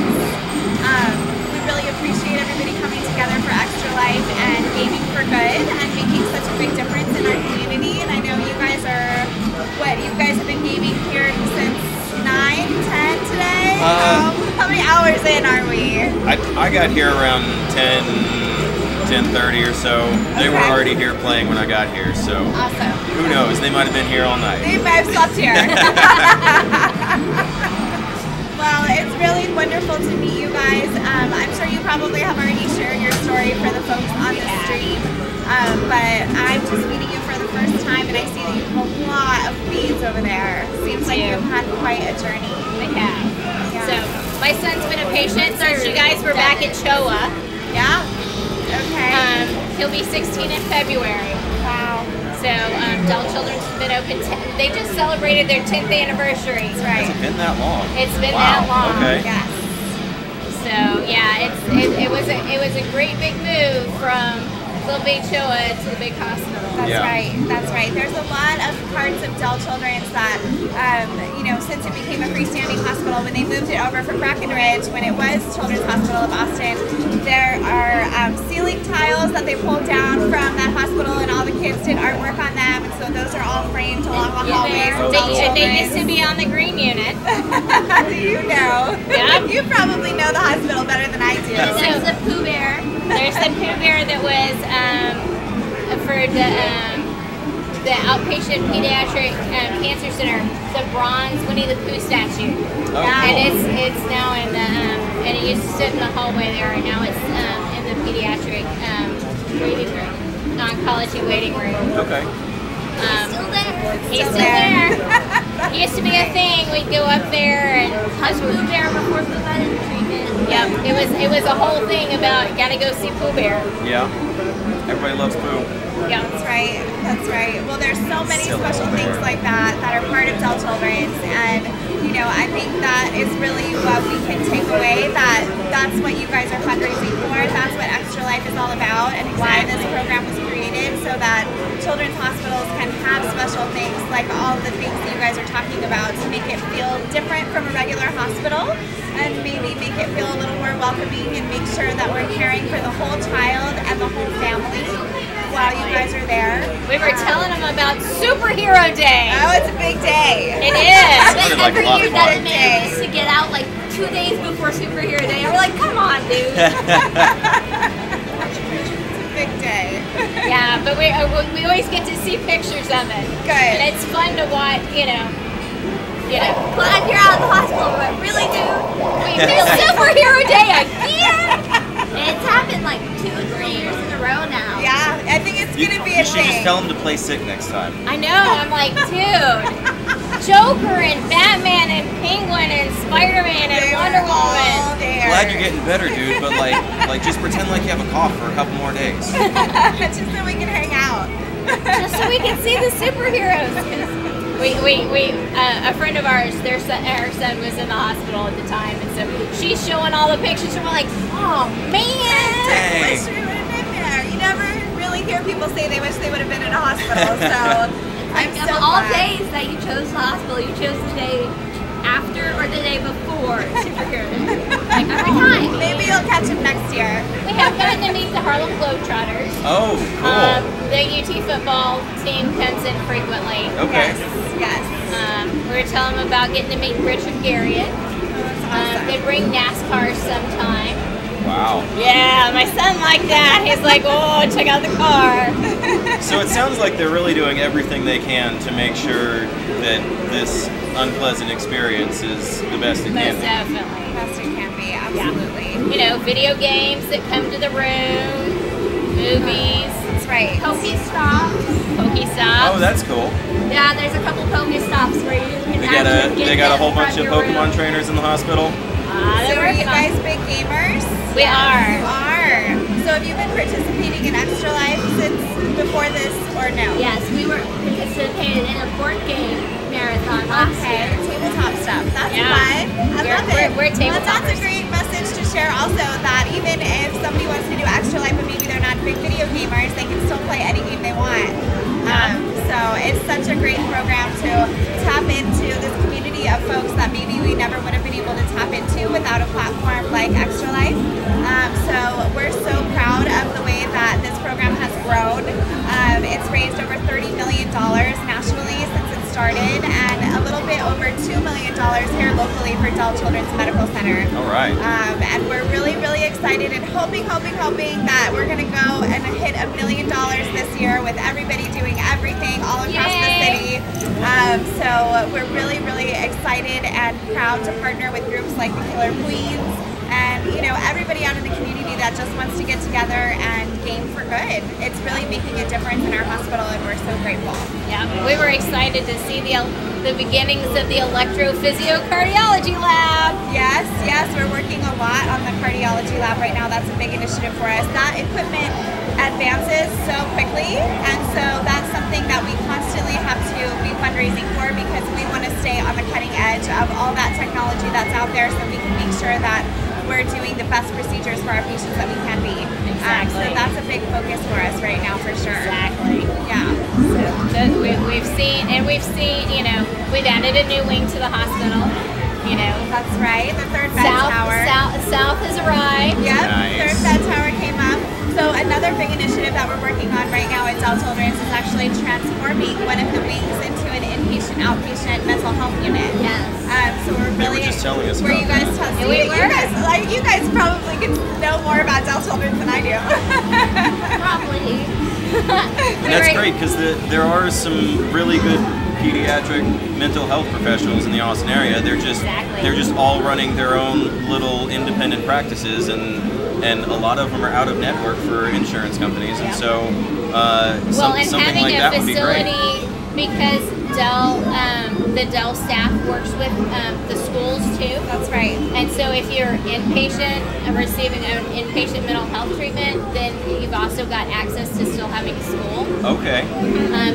We really appreciate everybody coming together for Extra Life and gaming for good and making such a big difference in our community. And I know you guys are, you guys have been gaming here since 9, 10 today? How many hours in are we? I got here around 10:30 or so. They were already here playing when I got here, so awesome. Who knows? They might have been here all night. They might have slept here. Well, it's really wonderful to meet you guys. I'm sure you probably have already shared your story for the folks on the stream, but I'm just meeting you for the first time, and I see that you have a lot of beads over there. Seems like you've had quite a journey. I have. Yeah. So my son's been a patient since you guys were back at CHOA. Yeah. Okay. He'll be 16 in February. Wow. So Dell Children's has been open. They just celebrated their 10th anniversary. That's right. Has it been that long? It's been that long. Okay. Yes. So yeah, it was a great big move from little big CHOA to the big hospital. That's right. That's right. There's a lot of parts of Dell Children's that, you know, since it became a freestanding hospital, when they moved it over from Breckenridge, when it was Children's Hospital of Boston, there are ceiling tiles that they pulled down from that hospital, and all the kids did artwork on them, and so those are all framed along the hallways. They used to be on the green unit. You know. Yeah. You probably know the hospital better than I do. There's the Pooh Bear. There's the Pooh Bear that was for the outpatient pediatric cancer center, the bronze Winnie the Pooh statue. Oh, and it's now in the and it used to sit in the hallway there, and now it's in the pediatric waiting room, oncology waiting room. Okay. Still there. He's still there. He used to be a thing. We'd go up there and Hush Pooh Bear before Pooh Bear treatment. Yep, it was a whole thing about gotta go see Pooh Bear. Yeah. Everybody loves Pooh. Yeah, that's right. That's right. Well, there's so many special things like that that are part of Dell Children's, and you know, I think that is really what we can take away. That's what you guys are fundraising for. That's what Extra Life is all about, and why this program was created, so that children's hospitals can have special things like all the things that you guys are talking about to make it feel different from a regular hospital, and maybe make it feel a little more welcoming, and make sure that we're caring for the whole child and the whole family while you guys are there. We were telling them about Superhero Day. Oh, it's a big day. It is. Sounded like a lot of fun. To get out like 2 days before Superhero Day. And we're like, come on, dude. Big day. Yeah, but we always get to see pictures of it. Good. And it's fun to watch, you know. Glad you're out of the hospital, but really, dude. We missed Superhero Day again. It's happened like 2 or 3 years in a row now. Yeah, I think it's gonna be a You should just thing. tell him to play sick next time. I know, I'm like, dude. Joker and Batman and Penguin and Spider-Man and Wonder Woman. Glad you're getting better, dude, but like just pretend like you have a cough for a couple more days. Just so we can hang out. Just so we can see the superheroes. A friend of ours, her son was in the hospital at the time, and so she's showing all the pictures, and we're like, oh man! I wish we would have been there. You never really hear people say they wish they would have been in a hospital, so I'm Of so all glad. days that you chose the hospital, you chose the day after or the day before Superhero Day. Like every time. Maybe you'll catch him next year. We have gotten to meet the Harlem Globetrotters. Oh, cool. The UT football team comes in frequently. Okay. Yes. We were telling them about getting to meet Richard Garriott. They bring NASCAR sometime. Wow. Yeah, my son liked that. He's like, oh, check out the car. So it sounds like they're really doing everything they can to make sure that this unpleasant experience is the best it can Most be. definitely. Best it can be, absolutely. You know, video games that come to the room, movies. That's right. Pokestops. Oh, that's cool. Yeah, there's a couple Pokestops where you can They got a whole bunch of Pokemon trainers in the hospital. So are you guys big gamers? We are. You are. So have you been participating in Extra Life since before this or no? Yes, we were participating in a board game marathon last year. Tabletop stuff. That's Yeah. fun. I love it. We're Well, that's tabletoppers. a great message to share also, that even if somebody wants to do Extra Life but maybe they're not big video gamers, they can still play any game they want. So it's such a great program to tap into this community of folks that maybe we never would have been able to tap into without a platform like Extra Life. So we're so proud of the way that this program has grown. It's raised over $30 million nationally since it started, and a little bit over $2 million here locally for Dell Children's Medical Center. All right. And we're really, really excited and hoping that we're going to go and hit $1 million this year with everybody doing everything all across the city. So we're really, really excited and proud to partner with groups like the Killer Queens and, you know, everybody out in the community that just wants to get together and game for good. It's really making a difference in our hospital, and we're so grateful. Yeah, we were excited to see the beginnings of the electrophysiocardiology lab. Yes, we're working a lot on the cardiology lab right now. That's a big initiative for us. That equipment advances so quickly, and so that's something that we constantly have to be fundraising for, because we want to stay on the cutting edge of all that technology that's out there, so we can make sure that we're doing the best procedures for our patients that we can be. Exactly. So that's a big focus for us right now, for sure. Exactly. Yeah. We've seen, you know, we've added a new wing to the hospital. You know, that's right. The third bed tower. South has arrived. Yep. Nice. Third bed tower came up. So another big initiative that we're working on right now at Dell Children's is actually transforming one of the wings into an inpatient-outpatient mental health unit. Yes. So we're They really. were just telling us Were about you guys that. telling? You guys probably can know more about Dell Children's than I do. Probably. And that's great, because there are some really good pediatric mental health professionals in the Austin area. They're just all running their own little independent practices, and a lot of them are out of network for insurance companies, and so something having like a that would be great. facility, because the Dell staff works with the schools too. That's right. And so if you're inpatient, receiving an inpatient mental health treatment, then you've also got access to still having school. Okay.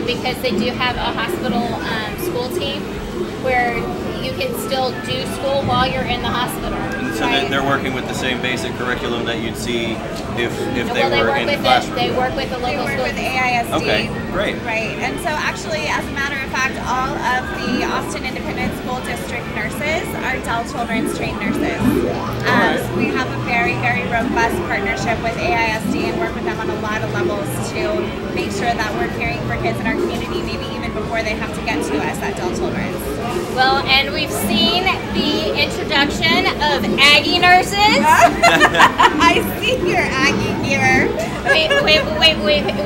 Because they do have a hospital school team where you can still do school while you're in the hospital. And so they're working with the same basic curriculum that you'd see if they were in the classroom. They work with the local They school. work with AISD. Okay, great. Right, and so actually, as a matter of fact, all of the Austin Independent School District nurses are Dell Children's trained nurses. So we have a very, very robust partnership with AISD and work with them on a lot of levels to make sure that we're caring for kids in our community, maybe even before they have to get to us at Dell Children's. Well, and we've seen the introduction of Aggie nurses. I see your Aggie gear. We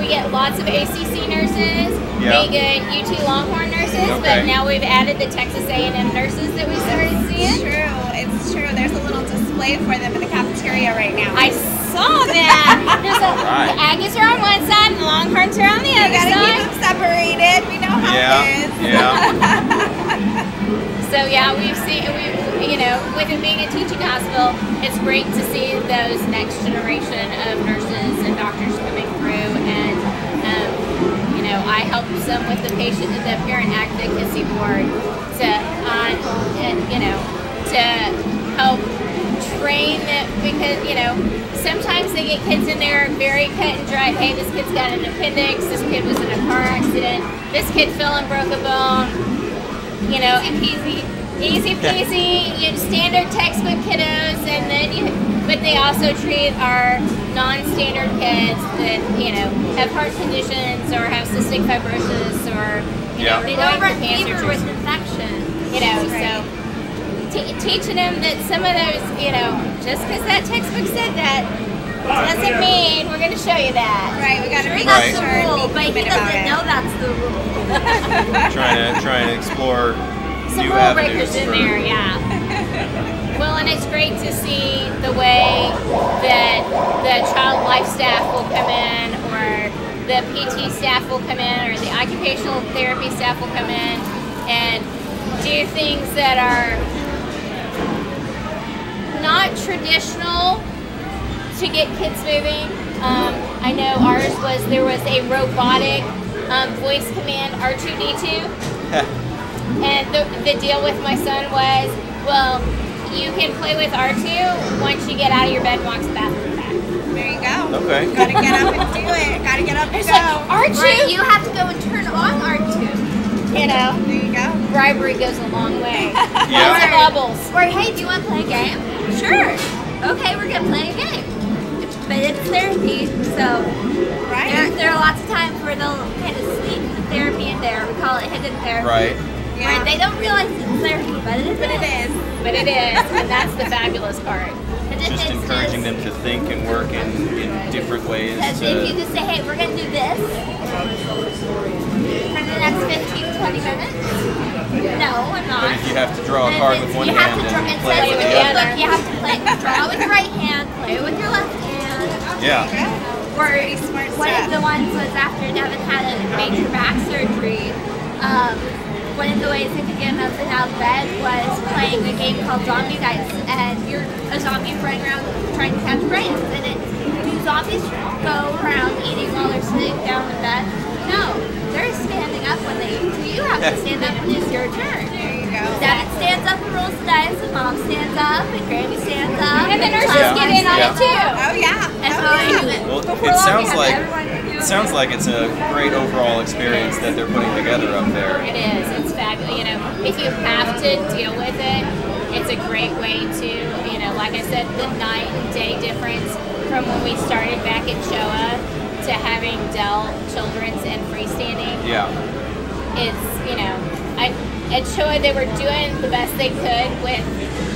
get lots of ACC nurses. Yeah. We get UT Longhorn nurses, Okay. but now we've added the Texas A&M nurses that we started It's seeing. true. It's true. There's a little display for them in the cafeteria right now. I saw that. Right. The Aggies are on one side and the Longhorns are on the You other gotta keep side. them separated. We know how it is. So yeah, we've seen, with it being a teaching hospital, it's great to see those next generation of nurses and doctors coming through, and I help some with the parent advocacy board to help train them, because sometimes they get kids in there very cut and dry. Hey, this kid's got an appendix. This kid was in a car accident. This kid fell and broke a bone. Easy peasy, standard textbook kiddos, and then but they also treat our non-standard kids that have heart conditions or have cystic fibrosis or They don't run fever with infection. So teaching them that some of those, just because that textbook said that doesn't mean we're going to show you that. Right, we got to make That's sure the rule, and but be he human about doesn't it. know that's the rule. Trying to explore Some new rule avenues breakers in for- there, yeah. Well, and it's great to see the way that the child life staff will come in, or the PT staff will come in, or the occupational therapy staff will come in and do things that are not traditional to get kids moving. I know there was a robotic voice command R2D2. And the deal with my son was, well, you can play with R2 once you get out of your bed and walk to the bathroom back. There you go. Okay. Gotta get up and do it. Gotta get up and It's go. like, R2? Right, you have to go and turn on R2. There you go. Bribery goes a long way. Yeah. Lots of bubbles. Or, hey, do you want to play a game? Sure. Okay, we're going to play a game. But it's therapy, so there are lots of times where they'll kind of sneak the therapy in there. We call it hidden therapy. Right. Yeah. Where they don't realize it's therapy, but it is. But it is, and that's the fabulous part. Just encouraging them to think and work in different ways. Because if you just say, hey, we're going to do this for the next 15, 20 minutes. No, I'm not. But if you have to draw a card with one you have hand to draw, and it play says with in the the other. book, you have to draw with your right hand, play with your left hand. Yeah. Or smart one stuff. of the ones was after Devin had a major back surgery. One of the ways they could get him up and out of bed was playing a game called Zombie Dice, and you're a zombie running around trying to catch brains. And do zombies go around eating while they're sitting down in bed? No, they're standing up when they eat. So you have to stand up when it's your turn. There you go. Dad stands up and rolls the dice, and Mom stands up, and Grammy stands up. And the nurses Yeah. get in on it too. Oh, yeah. And so Well, before it long, sounds we like have everyone do sounds like it's a great overall experience that they're putting together up there. It is. It's fabulous. If you have to deal with it, it's a great way to, like I said, the night and day difference from when we started back at Showa to having Dell Children's and freestanding. Yeah. It's, at Showa they were doing the best they could with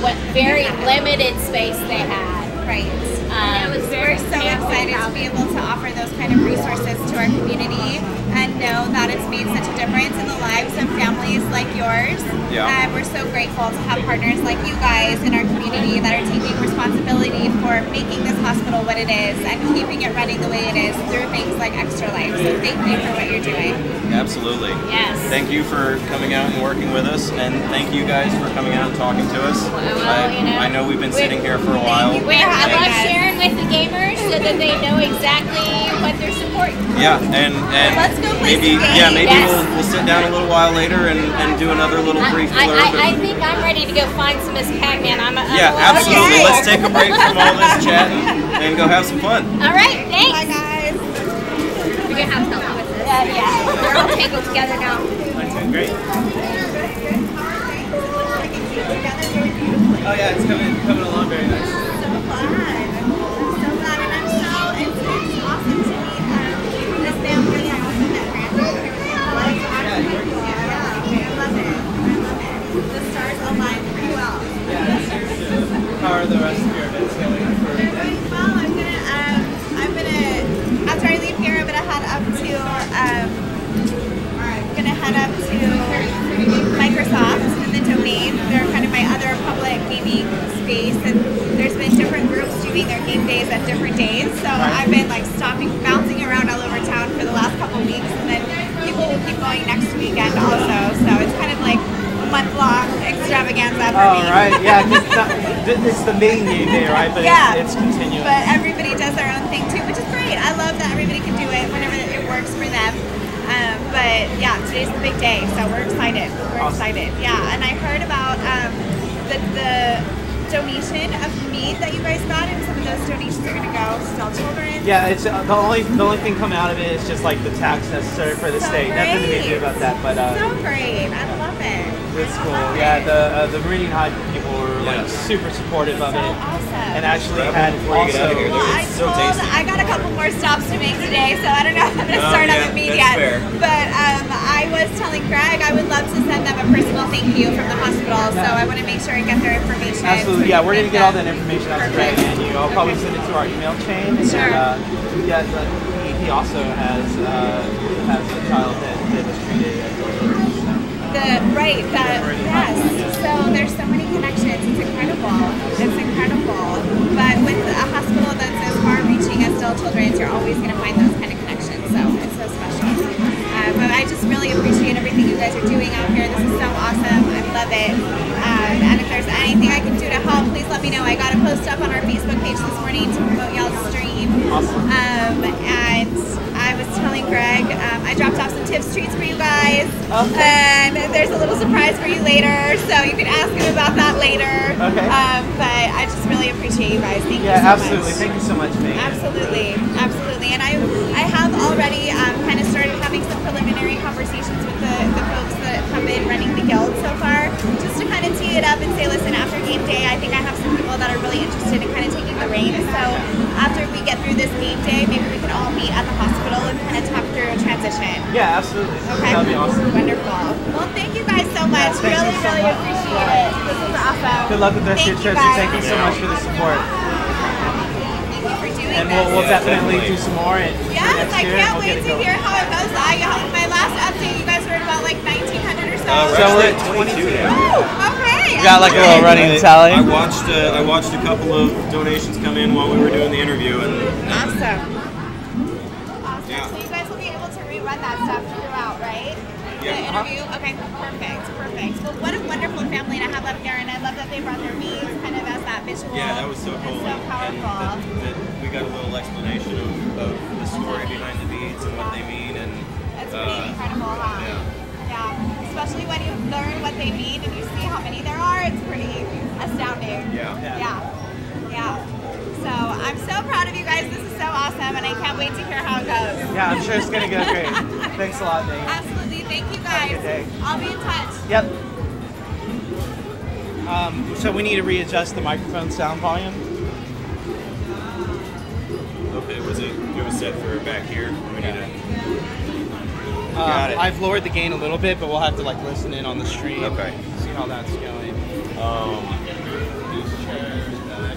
what very limited space they had. Right. it was very We're so excited to be able to offer those kind of resources to our community and know that it's made such a difference in the lives of families like yours. Yeah. We're so grateful to have partners like you guys in our community that are taking responsibility for making this hospital what it is and keeping it running the way it is through things like Extra Life. So thank you for what you're doing. Absolutely. Yes. Thank you for coming out and working with us, and thank you guys for coming out and talking to us. I know we've been sitting here for a while. I love sharing with the gamers so that they know exactly what they're supporting. Yeah, and Let's go play maybe some games. maybe we'll sit down a little while later and do another little brief blurb. I think I'm ready to go find some Miss Pac-Man. Yeah, absolutely. Let's take a break from all this chatting and go have some fun. All right, thanks. Bye, guys. We're gonna have to help with this. Yeah. We're all tangled together now. Great. Oh yeah, it's coming along very nice. So fun. So glad, and I'm it's awesome to meet this family. I also met Brandon. I love it. The stars align pretty well. Yeah, the rest of your events going for They're going well. I'm gonna after I leave here, I'm gonna head up to Microsoft and the Domain. They're kind of my other public gaming space, and there's been different groups doing their game days at different days. So I've been like bouncing around all over town for the last couple weeks, and then people will keep going next weekend also. So it's kind of like a month-long extravaganza for me. Oh, right, yeah, it's the main game day, right? But yeah, it's continuing. But everybody does their own thing too, which is great. I love that everybody can do it whenever it works for them. But yeah, today's the big day, so we're excited. We're excited. Yeah, and I heard about the donation of meat that you guys got, and some of those donations are going to go to Still Children. Yeah, it's the only thing coming out of it is just like the tax necessary for the state. Great. Nothing to do about that, but so great. I love it. It's cool. Yeah, the Meridian High people were like super supportive of it, awesome. and actually had also. I got a couple more stops to make today, so I don't know if I'm going to start on the meat yet. Fair. But I was telling Greg I would love to send them a personal thank you from the hospital, so I want to make sure I get their information. Absolutely, yeah, we're going to get all that information out to Greg and you. I'll probably send it to our email chain. Sure. And, yeah, he also has a child that was treated as yes. So there's so many connections. It's incredible. It's incredible. But with a hospital that's as far-reaching as Still Children's, you're always going to find those kind of connections. So it's so special. But I just really appreciate everything you guys are doing out here. This is so awesome. I love it. And if there's anything I can do to help, please let me know. I got a post up on our Facebook page this morning to promote y'all's stream. Awesome. And I was telling Greg, I dropped off some tips treats for you guys. Okay. And there's a little surprise for you later, so you can ask him about that later. Okay. But I just really appreciate you guys. Thank you so absolutely. much. Thank you so much, Megan. Absolutely. Absolutely. And I have already kind of started having some preliminary conversations with the folks that have been running the guild so far, just to kind of tee it up and say, listen, after game day, I think I have some people that are really interested in kind of taking the reins. So after we get through this game day, maybe we can all meet at the hospital and kind of talk through a transition. Yeah, absolutely. Okay. That'd be awesome. Wonderful. Well, thank you guys so much. Thank Really, you so really much. appreciate it. This was awesome. Good luck with the rest of your trips, and thank you so much for the support. Thank you for doing And this. we'll definitely do some more. And Yes, next I year, can't we'll wait to hear how it goes. My last update, you guys heard about like 1,900 or so. So we're at 22 now. Okay. We got like a little running tally. I watched a couple of donations come in while we were doing the interview, and Awesome. Yeah. So you guys will be able to rerun that stuff throughout, right? Yeah. The interview? Okay, perfect. Well, what a wonderful family to have up here, and I love that they brought their beads kind of as that visual. Yeah, that was so cool. It's so powerful. And that we got a little explanation of the story behind the beads and what they mean, and It's pretty incredible, huh? Yeah. Especially when you learn what they mean and you see how many there are, it's pretty astounding. Yeah. So I'm so proud of you guys. This is so awesome, and I can't wait to hear how it goes. Yeah, I'm sure it's going to go great. Thanks a lot, Megan. Absolutely. Thank you guys. Have a good day. I'll be in touch. Yep. So we need to readjust the microphone sound volume. okay, it was set for back here. We need to. Got it. I've lowered the gain a little bit, but we'll have to like listen in on the stream. Okay. See how that's going. These chairs back.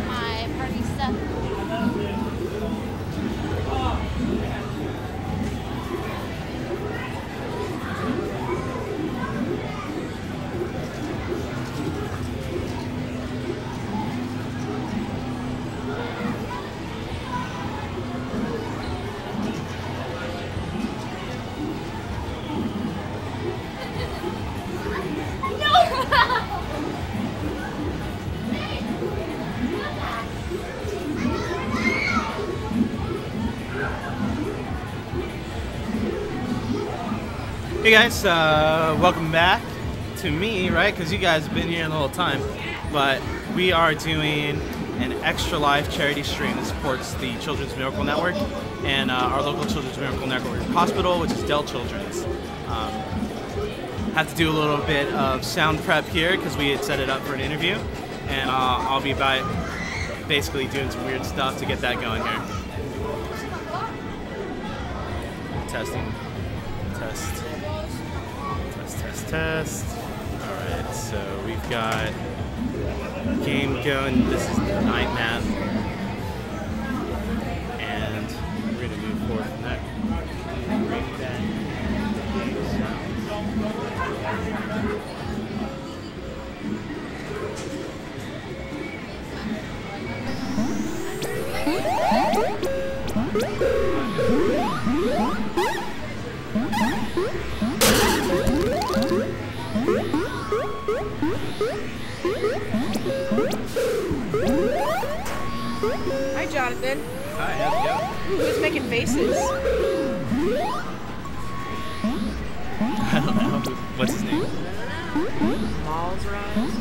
My party stuff. Hey guys, welcome back to me, right? Because you guys have been here in a little time, but we are doing an Extra Life charity stream that supports the Children's Miracle Network and our local Children's Miracle Network hospital, which is Still Children's. Have to do a little bit of sound prep here because we had set it up for an interview. and I'll be basically doing some weird stuff to get that going here. Testing. Test. Alright, so we've got game going. This is the night map. And we're going to move forward from there. Bring back Hi, Jonathan. Hi, how's it going? Who's making faces? I don't know. What's his name? Malls Rise.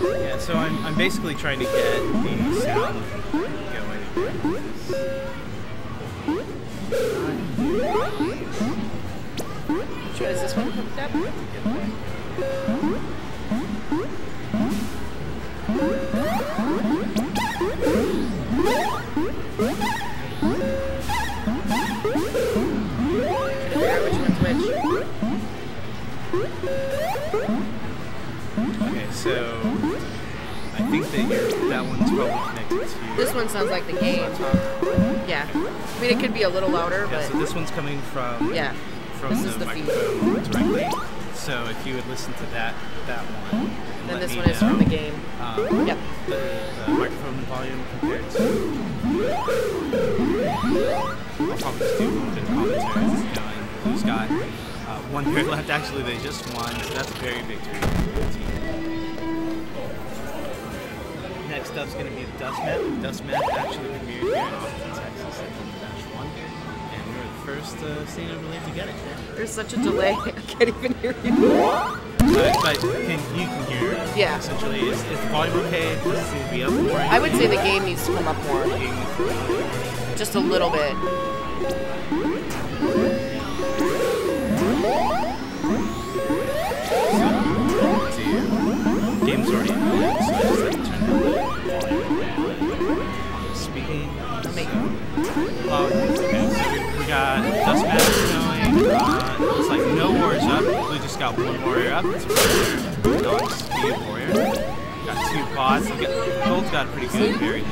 Yeah, so I'm basically trying to get the sound going. Which one is this one hooked up? Okay, so I think that one's probably connected to. This one sounds like the game. Yeah. I mean, it could be a little louder, Yeah, but so this one's coming from this the is the feed. microphone directly. So if you would listen to that one, and Then let this me one is know, from the game. Yep. The microphone volume compared to. I'll probably just do a little bit of commentary as it's going. Who's got one pair left? Actually, they just won, so that's a very victory for the team. Next up's going to be the Dust Map. Dust Map actually premiered here in Austin, Texas at Dash 1. And we were the first state, I believe, to get it. There's such a delay. I can't even hear you. But you can hear it. Yeah. Essentially, is the volume okay? Does it seem to be up more? I would say the game needs to come up more. Just a little bit. Game's already in, so I just have to turn down the volume on the speaking. Okay, so we got Dust Map going. Looks like no warriors up. We just got one warrior up. It's a non-speed warrior. Got two bots. Gold's got a pretty good berry lead.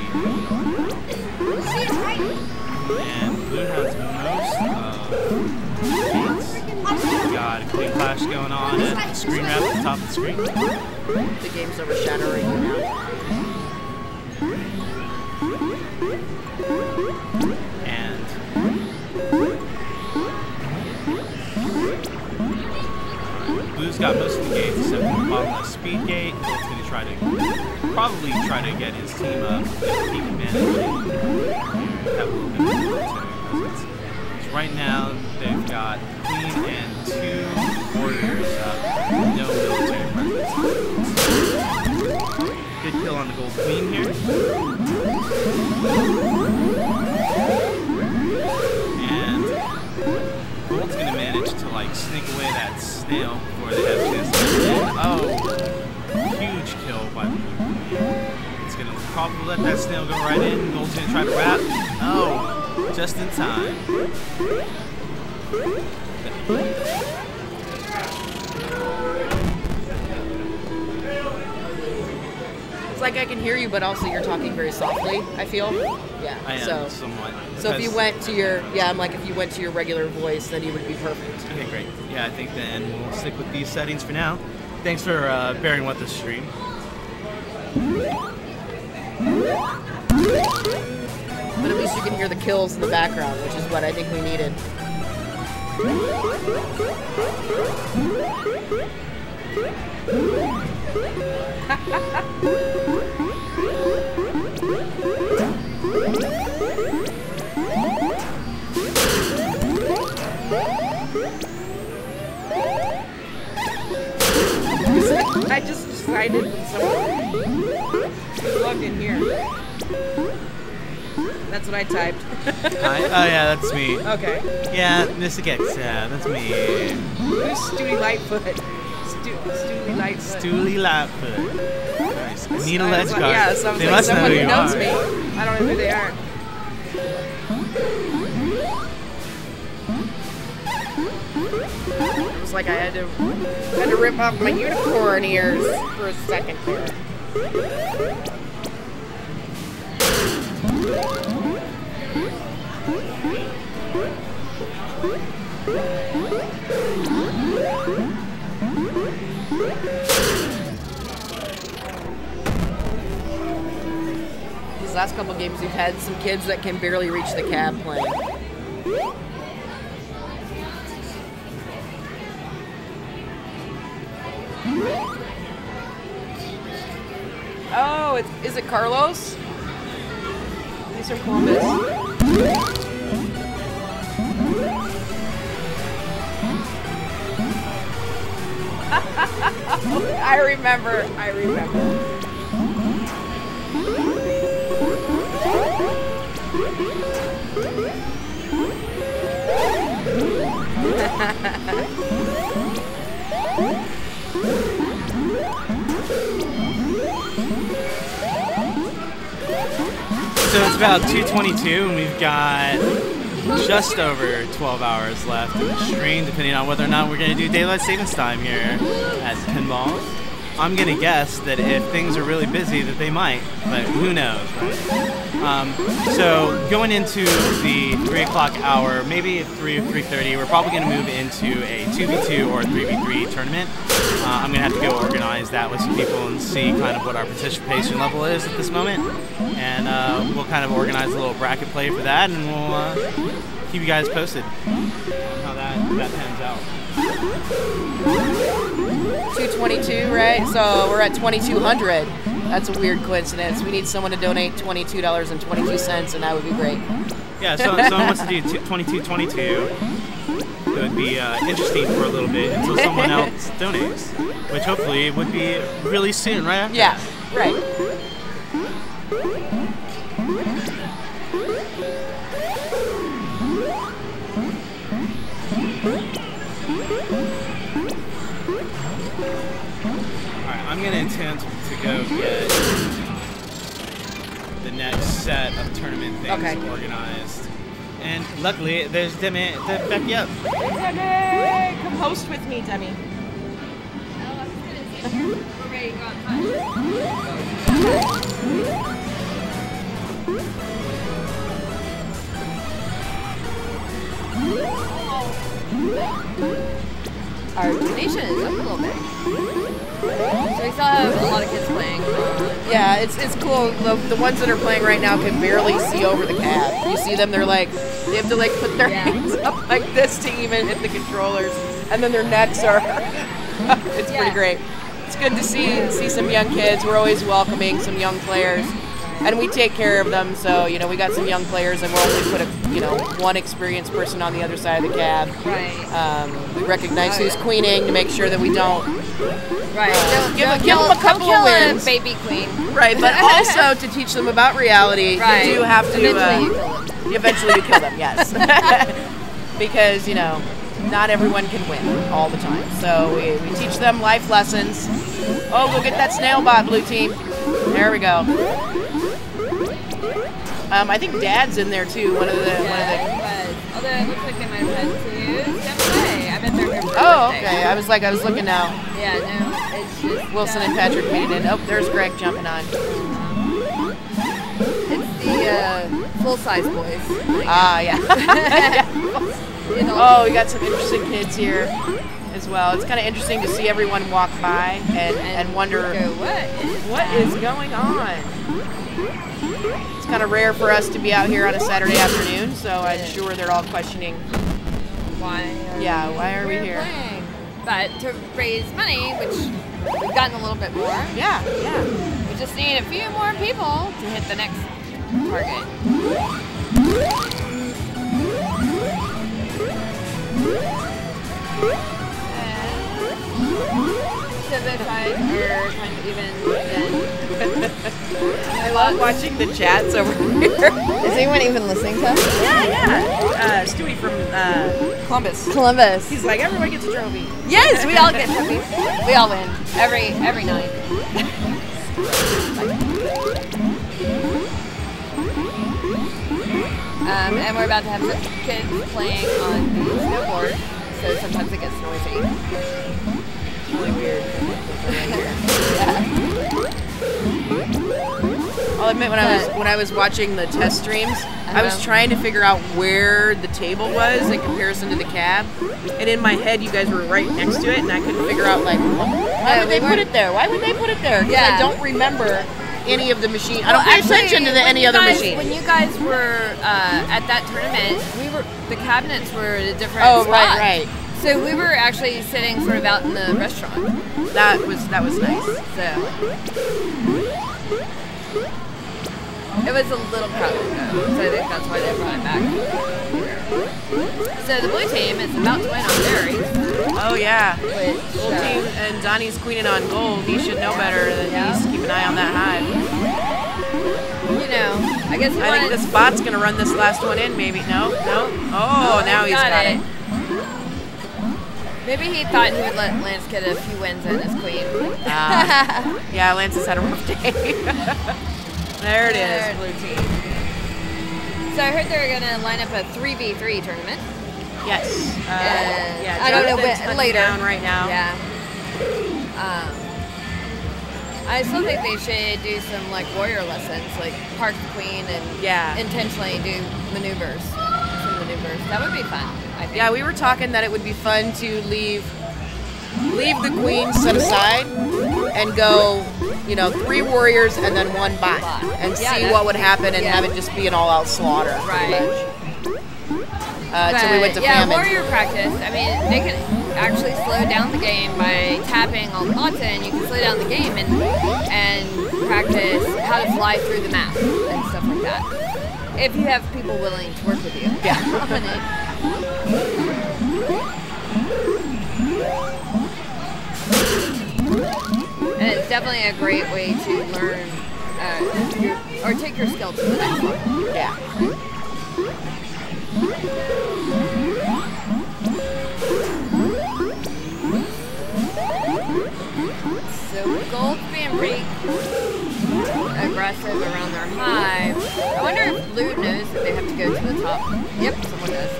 And Blue has most gates. We got a clean flash going on at the screen wrap at the top of the screen. The game's overshadowing you now. And Blue's got most of the gates except for the bottomless speed gate. Gold's going to probably try to get his team up if he can manage it. Have a little bit of military presence. Right now, they've got Queen and two warriors up. No military presence. Good kill on the Gold Queen here. And Gold's going to manage to sneak away that snail before they have a chance to get in. Oh, huge kill by the Blue Queen. It's going to probably let that snail go right in. Gold's going to try to wrap. Oh, just in time. It's like I can hear you, but also you're talking very softly, I feel. Yeah. I am, somewhat. So if you went to your, if you went to your regular voice, then you would be perfect. Okay, great. Yeah, I think then we'll stick with these settings for now. Thanks for bearing with the stream. But at least you can hear the kills in the background, which is what I think we needed. I just decided when someone plugged in here. That's what I typed. Oh yeah, that's me. Okay. Yeah, Mr. Gex, yeah, that's me. Who's Stewie Lightfoot? Stooley Lightfoot. Stooley Lightfoot. Nice. I need a ledge guard. Yeah, sounds they like must know someone who who you knows are. me. I don't know who they are. It was like I had to rip off my unicorn ears for a second there. These last couple games, we've had some kids that can barely reach the cab playing. Oh, is it Carlos? He's from Columbus. I remember. So it's about 2:22, and we've got just over 12 hours left in the stream, depending on whether or not we're going to do daylight savings time here at Pinball. I'm going to guess that if things are really busy, that they might, but who knows, right? So going into the 3 o'clock hour, maybe at 3 or 3:30, we're probably going to move into a 2v2 or a 3v3 tournament. I'm going to have to go organize that with some people and see kind of what our participation level is at this moment. And we'll kind of organize a little bracket play for that, and we'll keep you guys posted on how that pans out. 222, right? So we're at 2,200. That's a weird coincidence. We need someone to donate $22.22, and that would be great. Yeah, so someone wants to do 22.22. It would be interesting for a little bit until someone else donates, which hopefully would be really soon, right after. Yeah, right. Alright, I'm going to attempt to go get the next set of tournament things organized. And luckily, there's Demi to back you up. Demi! Come host with me, Demi. We're ready to go Our donation is up a little bit. So we still have a lot of kids playing. Yeah, it's cool. The ones that are playing right now can barely see over the cab. You see them, they have to put their hands up like this to even hit the controllers, and then their necks are. It's pretty great. It's good to see some young kids. We're always welcoming some young players, and we take care of them. So we got some young players, and we'll only put one experienced person on the other side of the cab. Right. We recognize who's queening to make sure that we don't. Right. Give them a couple of wins. Baby queen. Right, but also to teach them about reality, right. You do have to. Eventually you kill them. Eventually you kill them, yes. Because, not everyone can win all the time. So we teach them life lessons. Oh, go get that snail bot, blue team. There we go. I think Dad's in there too. One of the. Although it looks like they might have had to step away. I bet they're here for Oh, birthday. okay. I was looking now. Yeah, no, it's just Wilson and Patrick made it in. Oh, there's Greg jumping on. It's the full-size boys. Ah, yeah. Oh, we got some interesting kids here as well. It's kind of interesting to see everyone walk by and wonder what is going on. It's kind of rare for us to be out here on a Saturday afternoon, so I'm sure they're all questioning why are we here? Playing? But to raise money, which we've gotten a little bit more. Yeah. We just need a few more people to hit the next target. So the sides are kind of even. I love watching the chats over here. Is anyone even listening to us? Yeah. Stewie from Columbus. Columbus. He's like, everyone gets a trophy. Yes, we all get trophies. We all win every night. And we're about to have some kids playing on the snowboard, so sometimes it gets noisy. Really weird. I'll admit, when I was watching the test streams, I was trying to figure out where the table was in comparison to the cab, and in my head, you guys were right next to it, and I couldn't figure out like why would they put it there? Why would they put it there? Because I don't remember any of the machine. I don't pay attention to any other machine. When you guys were at that tournament, the cabinets were at a different spot. Right. So we were actually sitting sort of out in the restaurant. That was nice. So it was a little crowded though, so I think that's why they brought it back. So the blue team is about to win on berries. Oh yeah. Which, Blue team and Donnie's queening on gold. He should know better than he's keep an eye on that hive. You know, I guess I think this bot's gonna run this last one in. Maybe no. Oh, now he's got it. Maybe he thought he would let Lance get a few wins in as queen. Yeah, Lance has had a rough day. There it is, blue team. So I heard they're going to line up a 3v3 tournament. Yes. Yeah, I don't know when later. Down right now. Yeah. I still think they should do some like warrior lessons, like park the queen and intentionally do maneuvers. Some maneuvers. That would be fun, I think. Yeah, we were talking that it would be fun to leave the queen set aside and go, 3 warriors and then 1 bot and see what would happen and have it just be an all-out slaughter. Right. So we went to famine. Warrior practice. I mean, they can actually slow down the game by tapping all the bots in. You can slow down the game and practice how to fly through the map and stuff like that. If you have people willing to work with you. Yeah. And it's definitely a great way to learn or take your skill to the next level. Yeah. So gold's being pretty aggressive around their hive. I wonder if blue knows that they have to go to the top. Yep, someone does.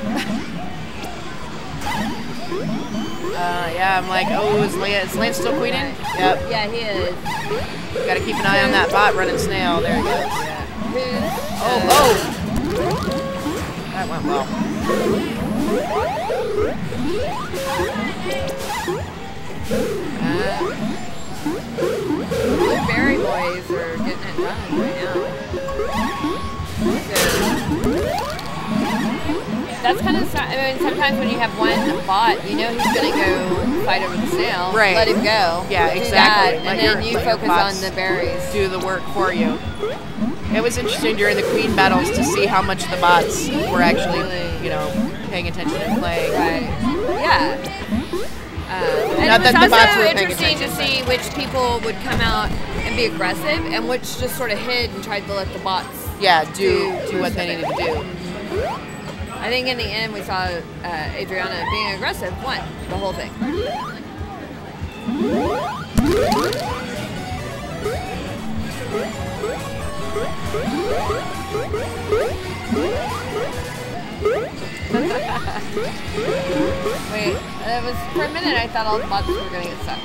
Yeah, I'm like, is Lance still queening? Yep. Yeah, he is. Gotta keep an eye on that bot running snail. There he goes. Oh. That went well. Blueberry boys are getting it done right now. That's kind of, sometimes when you have one bot, you know he's going to go fight over the snail. Right. Let him go. Yeah, exactly. And then you focus on the berries. Do the work for you. It was interesting during the queen battles to see how much the bots were actually, paying attention and playing. Right. Yeah. And Not it was that the bots also were paying interesting to see which people would come out and be aggressive and which just sort of hid and tried to let the bots do what they needed to do. I think in the end we saw Adriana being aggressive won the whole thing. Wait, it was for a minute I thought all the bots were going to get stuck.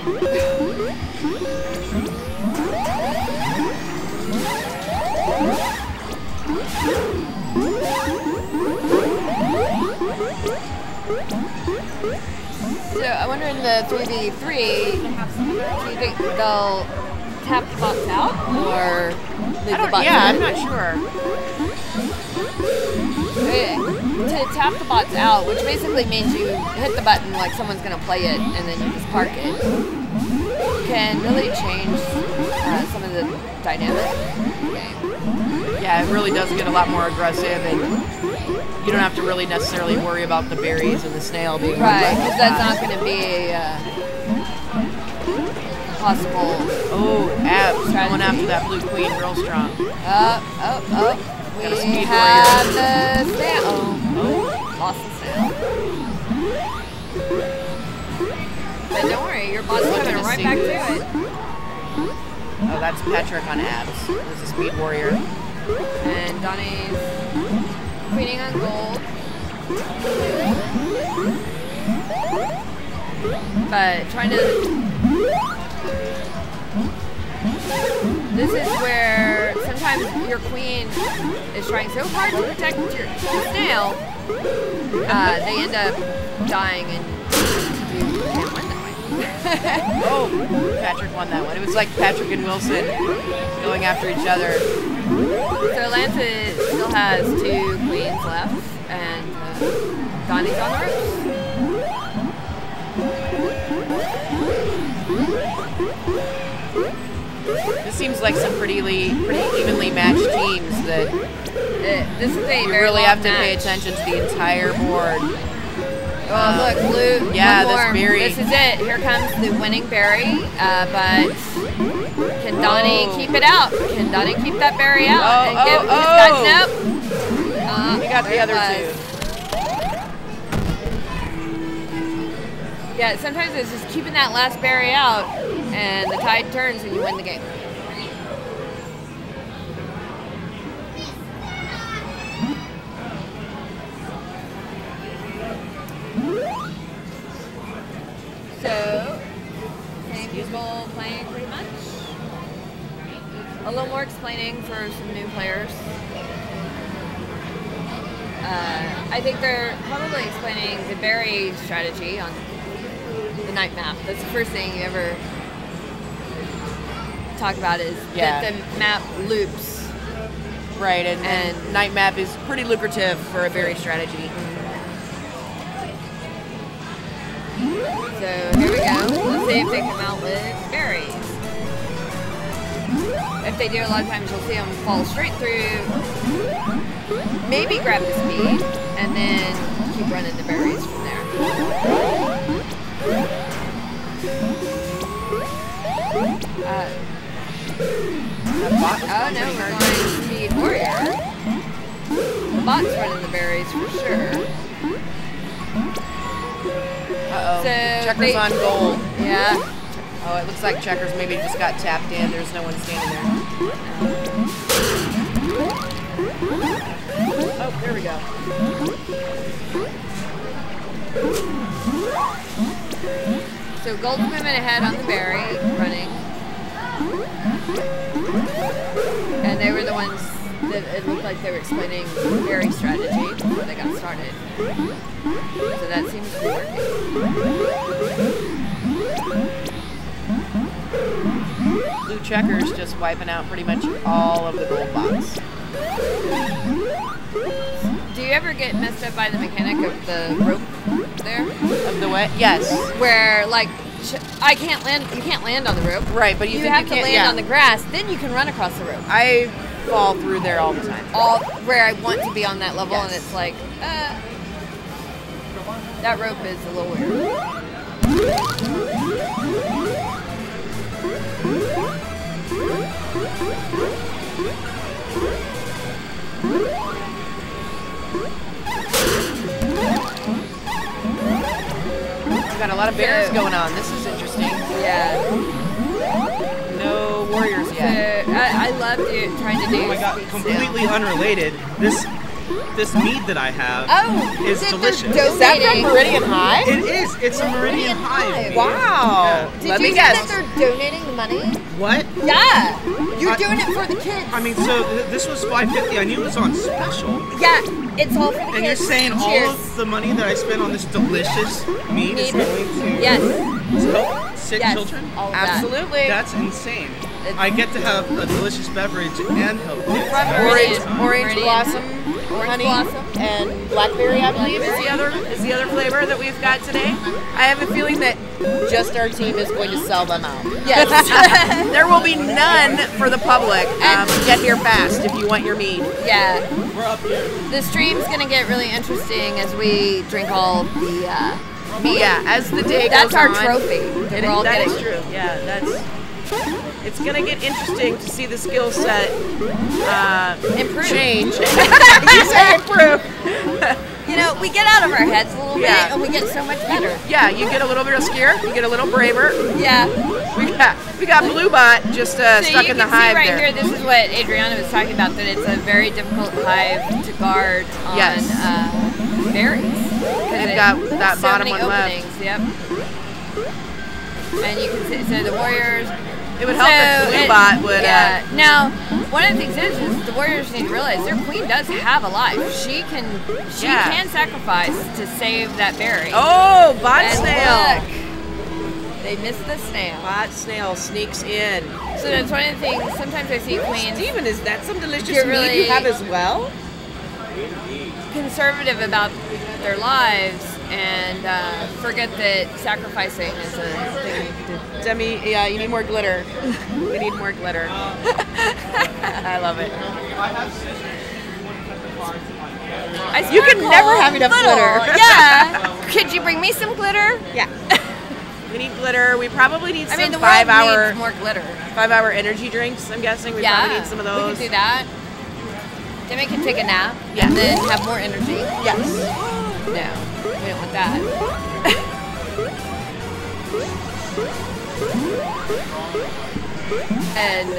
So I wonder in the 3v3, do you think they'll tap the bots out or leave the bots in? I'm not sure. To tap the bots out, which basically means you hit the button like someone's going to play it and then you just park it, can really change some of the dynamic of the game. Yeah, it really does get a lot more aggressive, and you don't have to really necessarily worry about the berries and the snail being right, because that's not going to be possible. Oh, abs going after that blue queen real strong. We Got a speed have the snail. Oh, lost the snail. But don't worry, your boss is coming right back to it. Oh, that's Patrick on abs. There's a speed warrior. And Donnie's queening on gold. But trying to... This is where sometimes your queen is trying so hard to protect your snail, they end up dying and you can't win that way. Oh, Patrick won that one. It was like Patrick and Wilson going after each other. So Lance still has 2 queens left, and Donnie's on the ropes. This seems like some pretty evenly matched teams that This is a you very really long have to match. pay attention to the entire board. Oh, look, blue. Yeah, one this more. berry. This is it. Here comes the winning berry. But can Donnie keep it out? Can Donnie keep that berry out? And give his guy nope. He got the other 2. Yeah, sometimes it's just keeping that last berry out, and the tide turns and you win the game. So, same usual playing pretty much. A little more explaining for some new players. I think they're probably explaining the berry strategy on the night map. That's the first thing you ever talk about is that the map loops. Right, and night map is pretty lucrative for a berry strategy. So here we go. Let's see if they come out with berries. If they do, a lot of times you'll see them fall straight through, maybe grab the speed, and then keep running the berries from there. Oh no, we're going speed warrior. The bot's running the berries for sure. Uh-oh. So Checkers on gold. Yeah. Oh, it looks like Checkers maybe just got tapped in. There's no one standing there. Oh, there we go. So gold's moving ahead on the berry, running. And they were the ones that it looked like they were explaining berry strategy before they got started. So that seems to be working. Blue Checkers just wiping out pretty much all of the gold box. Do you ever get messed up by the mechanic of the rope there? Of the what? Yes. Where like I can't land. You can't land on the rope. Right, but you have to land on the grass. Then you can run across the rope. I fall through there all the time. All where I want to be on that level, and it's like that rope is a little weird. We've got a lot of bears going on. This is interesting. Yeah. No warriors yet. So, I love trying to do. Oh my god, completely unrelated. This mead that I have is delicious. Is that from Meridian Hive? It is. It's a Meridian Hive. Wow. Did Let you me know guess. that they're donating the money? What? Yeah. You're doing it for the kids. I mean, so this was $5.50. I knew it was on special. Yeah, it's all for the kids. And you're saying all of the money that I spent on this delicious mead is going to help sick children? All of Absolutely. That's insane. I get to have a delicious beverage and help kids. Orange blossom, honey, blossom. and blackberry, I believe, is the other flavor that we've got today. I have a feeling that just our team is going to sell them out. Yes. There will be none for the public. Get here fast if you want your mead. Yeah. We're up here. The stream's gonna get really interesting as we drink all the Yeah, as the day That's goes our on. trophy. That We're all is getting. true. Yeah, that's. It's gonna get interesting to see the skill set Improve. change. You say improve. You know, we get out of our heads a little bit, Yeah. and we get so much better. Yeah, you get a little bit of scare. You get a little braver. Yeah. We got Bluebot just So stuck you in the can see hive right there. here, this is what Adriana was talking about, that it's a very difficult hive to guard on Yes. berries. They've got that so bottom many one left. openings, yep. And you can see, so the Warriors. It would help if Bluebot would. Yeah. Now, one of the things is the Warriors need to realize their queen does have a life. She can sacrifice to save that berry. Oh, bot And snail. look, they missed the snail. Bot snail sneaks in. So that's one of the things. Sometimes I see queens. Steven, is that some delicious Get meat really you have as well? Conservative about their lives and forget that sacrificing is a thing you can do. Demi, yeah, you need more glitter. We need more glitter. I love it. You can never have enough glitter. Yeah. Could you bring me some glitter? Yeah. We need glitter. We probably need some I mean, the world 5-hour needs more glitter. 5-hour energy drinks. I'm guessing we probably need some of We those. can do that. Demi can take a nap Yes. and then have more energy. Yes. No, we don't want that. And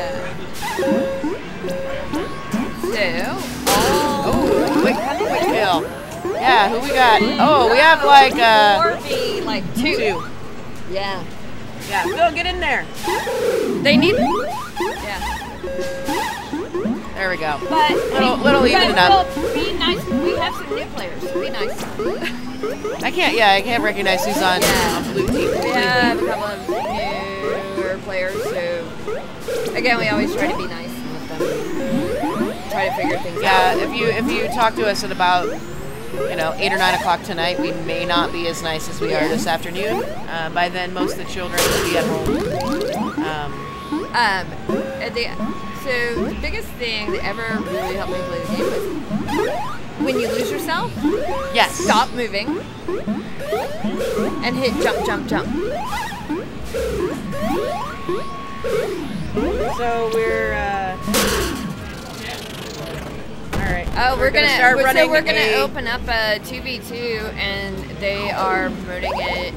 Oh, quick kill. Yeah, who we got? Oh, we have like 4v, like two. Yeah. Yeah, Phil, get in there. They need. Yeah. There we go. But little evening up. Well, be nice. We have some new players. Be nice. I can't recognize who's on blue team. We have a couple of newer players who, again, we always try to be nice with them. Try to figure things out. Yeah, if you talk to us at about 8 or 9 o'clock tonight, we may not be as nice as we are this afternoon. By then, most of the children will be at home. So the biggest thing that ever really helped me play the game was when you lose yourself, yes, stop moving and hit jump, jump, jump. So we're all right. Oh, we're gonna start running. So we're gonna open up a 2v2, and they are promoting it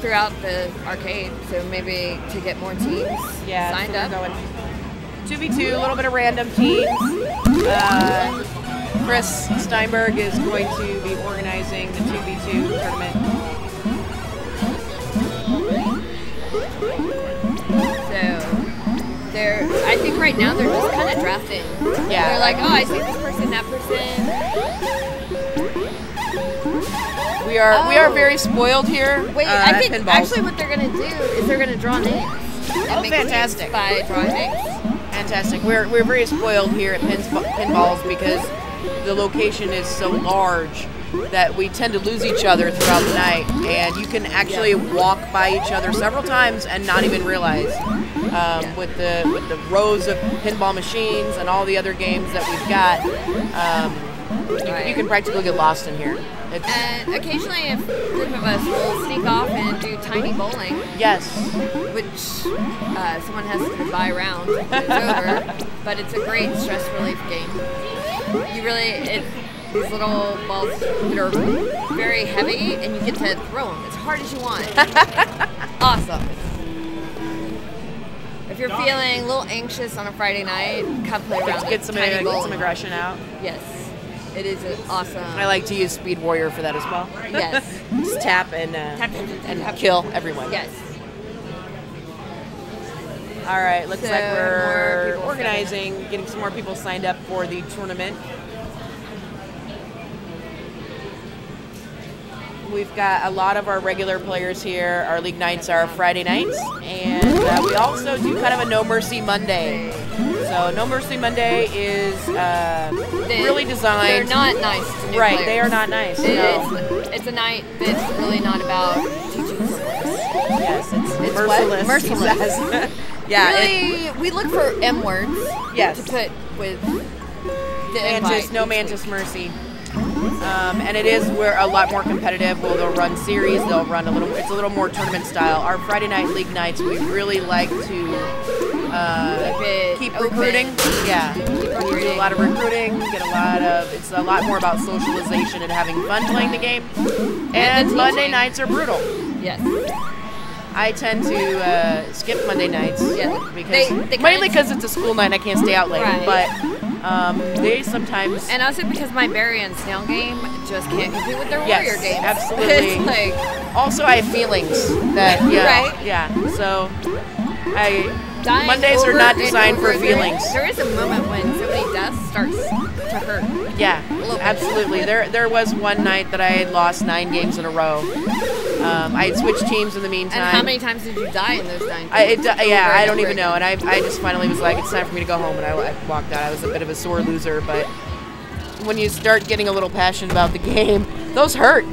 throughout the arcade. So maybe to get more teams signed up. 2v2, a little bit of random teams. Chris Steinberg is going to be organizing the 2v2 tournament. So I think right now they're just kind of drafting. Yeah. They're like, oh, I see this person, that person. We are very spoiled here. Wait, I think pinballs. actually what they're gonna do is they're gonna draw names. Oh, fantastic! By drawing names. Fantastic. We're very spoiled here at pinballs because the location is so large that we tend to lose each other throughout the night, and you can actually walk by each other several times and not even realize. With the rows of pinball machines and all the other games that we've got, you can practically get lost in here. And occasionally a group of us will sneak off and do tiny bowling. Yes. Which someone has to buy around. It's over. But it's a great stress relief game. You really, these little balls that are very heavy, and you get to throw them as hard as you want. Awesome. If you're feeling a little anxious on a Friday night, come play around. Get some aggression out. Yes. It is awesome. I like to use Speed Warrior for that as well. Yes. Just tap and kill everyone. Yes. All right, looks like we're organizing, getting some more people signed up for the tournament. We've got a lot of our regular players here. Our league nights are Friday nights, and we also do kind of a No Mercy Monday. So No Mercy Monday is really designed. They're not nice to new right, players. they are not nice. It's a night that's really not about teaching someone. Yes, it's merciless. Merciless. Yeah. Really, we look for M words. Yes. To put with the Mantis, invite. no Mantis Mercy. And it is where a lot more competitive. Well, they'll run series. They'll run a little. It's a little more tournament style. Our Friday night league nights, we really like to keep recruiting. Yeah, we do a lot of recruiting. Get a lot of. It's a lot more about socialization and having fun playing the game. And Monday nights are brutal. Yes. I tend to skip Monday nights. Yeah. Because mainly because it's a school night and I can't stay out late. Right. But they sometimes. And also because my berry and snail game just can't compete with their warrior games. Absolutely. It's like, also, I have feelings that Right. Yeah. So dying Mondays are over not and designed for over again. feelings. There is a moment when somebody death starts to hurt. Yeah, absolutely. There was one night that I had lost 9 games in a row. I had switched teams in the meantime. And how many times did you die in those 9 games? I don't even know. And I just finally was like, it's time for me to go home, and I walked out. I was a bit of a sore loser, but when you start getting a little passionate about the game, those hurt.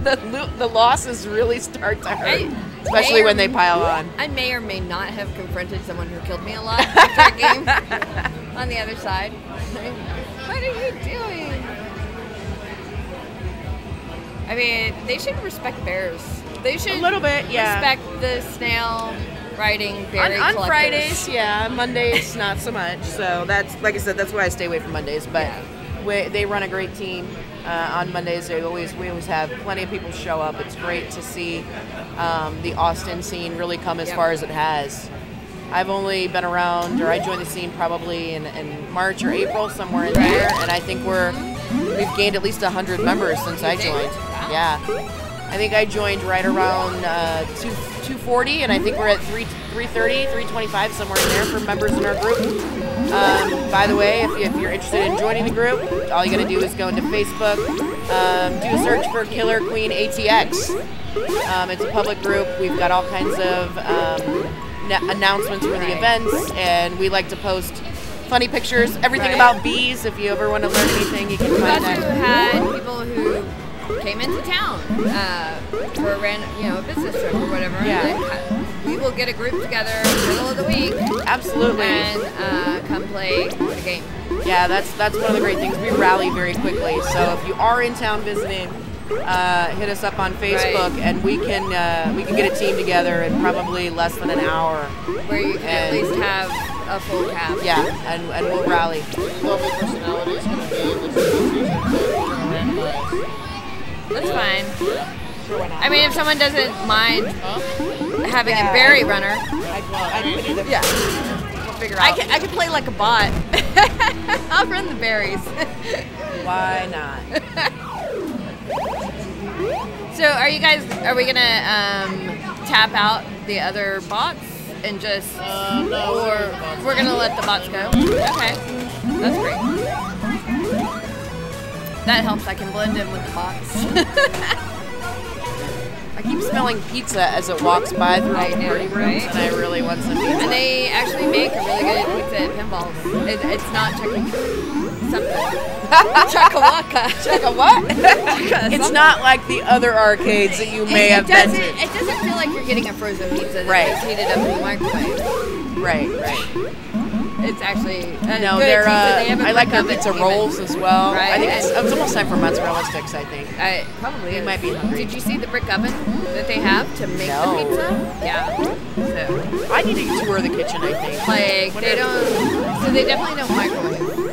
The losses really start to hurt, especially when they pile on. I may or may not have confronted someone who killed me a lot after a game on the other side. What are you doing? I mean, they should respect bears. They should a little bit, yeah. Respect the snail riding berry on collectors. Fridays, yeah. Mondays, not so much. So that's, like I said, that's why I stay away from Mondays. But they run a great team on Mondays. We always have plenty of people show up. It's great to see the Austin scene really come as far as it has. I've only been around, or I joined the scene probably in March or April, somewhere in there, and I think we've gained at least 100 members since I joined. Yeah, I think I joined right around 240, and I think we're at 330, 325, somewhere in there for members in our group. By the way, if you're interested in joining the group, all you gotta do is go into Facebook, do a search for Killer Queen ATX. It's a public group. We've got all kinds of announcements for the events, and we like to post funny pictures, everything about bees. If you ever want to learn anything, you can find that. We also had people who came into town for a random, a business trip or whatever. Yeah. And we will get a group together in the middle of the week. Absolutely. And come play the game. Yeah, that's one of the great things. We rally very quickly. So if you are in town visiting, hit us up on Facebook, and we can get a team together in probably less than an hour. Where you can at least have a full cab. Yeah, and we'll rally. Lovely personality is going to be That's fine. I mean, if someone doesn't mind having a berry runner, yeah, we'll figure out. I could play like a bot. I'll run the berries. Why not? So, are we gonna tap out the other bots and just, or we're gonna let the bots go? Okay, that's great. That helps. I can blend in with the bots. I keep smelling pizza as it walks by through all the party rooms, and I really want some pizza. And they actually make a really good pizza at Pinballs. It's not something. Chaka-waka. Chaka what? It's not like the other arcades that you may have been to. It doesn't feel like you're getting a frozen pizza that's heated up in the microwave. Right. It's actually no. They're. I like their pizza rolls as well. Right. I think it's almost time for mozzarella sticks. I think. Probably. You might be hungry. Did you see the brick oven that they have to make the pizza? Yeah. So I need to tour the kitchen. I think. Like they don't. So they definitely don't microwave.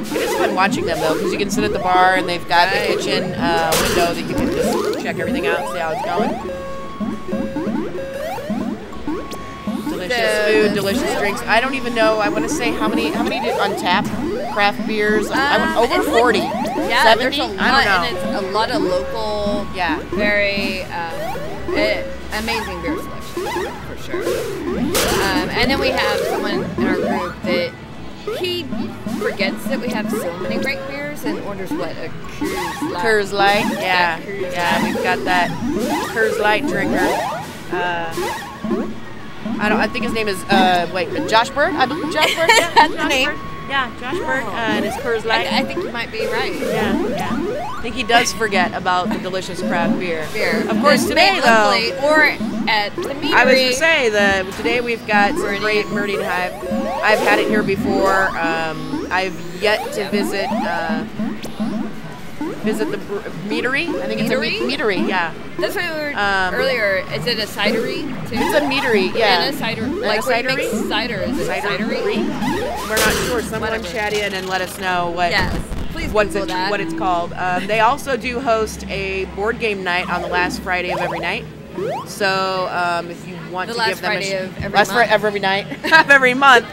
It is fun watching them though, because you can sit at the bar and they've got the kitchen window that you can just check everything out and see how it's going. Delicious food, delicious drinks. I don't even know. I want to say how many on tap craft beers. I went over 40. Yeah, 70? there's a lot, I don't know. and it's a lot of local. Yeah. Very amazing beer selection for sure. And then we have someone in our group that he forgets that we have so many great beers and orders what, a Coors Light. Yeah, we've got that Coors Light drinker. I think his name is Josh Bird. I believe Josh Bird. Yeah, that's the name. Yeah, Josh Burt and his Coors Light. I think you might be right. Yeah. I think he does forget about the delicious craft beer. Of course, It's today made though. locally or at the meadery. I was going to say that today we've got some great Meridian Hive. I've had it here before. I've yet to visit the meadery. I think it's a meadery. Yeah. That's what we were earlier. Is it a cidery too? It's a meadery. Yeah. And a cider. Like a cidery? what makes cider? Is it cidery? We're not sure. Someone chat in and let us know what. Yes. Please what it's called. They also do host a board game night on the last Friday of every night. So if you want to give them every night of every month,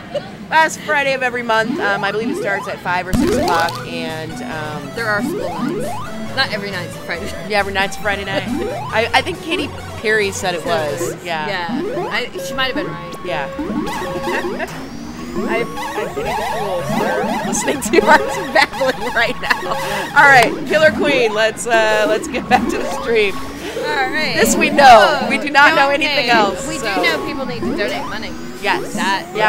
last Friday of every month, I believe it starts at 5 or 6 o'clock, and there are school nights. Not every night's Friday. Yeah, every night's Friday night. I think Katy Perry said it was. Yeah. Yeah. She might have been right. Yeah. I pity the fools that are listening to our babbling right now. All right, Killer Queen. Let's get back to the stream. All right. This we know. We do not know anything else. We do know people need to donate money. Yes.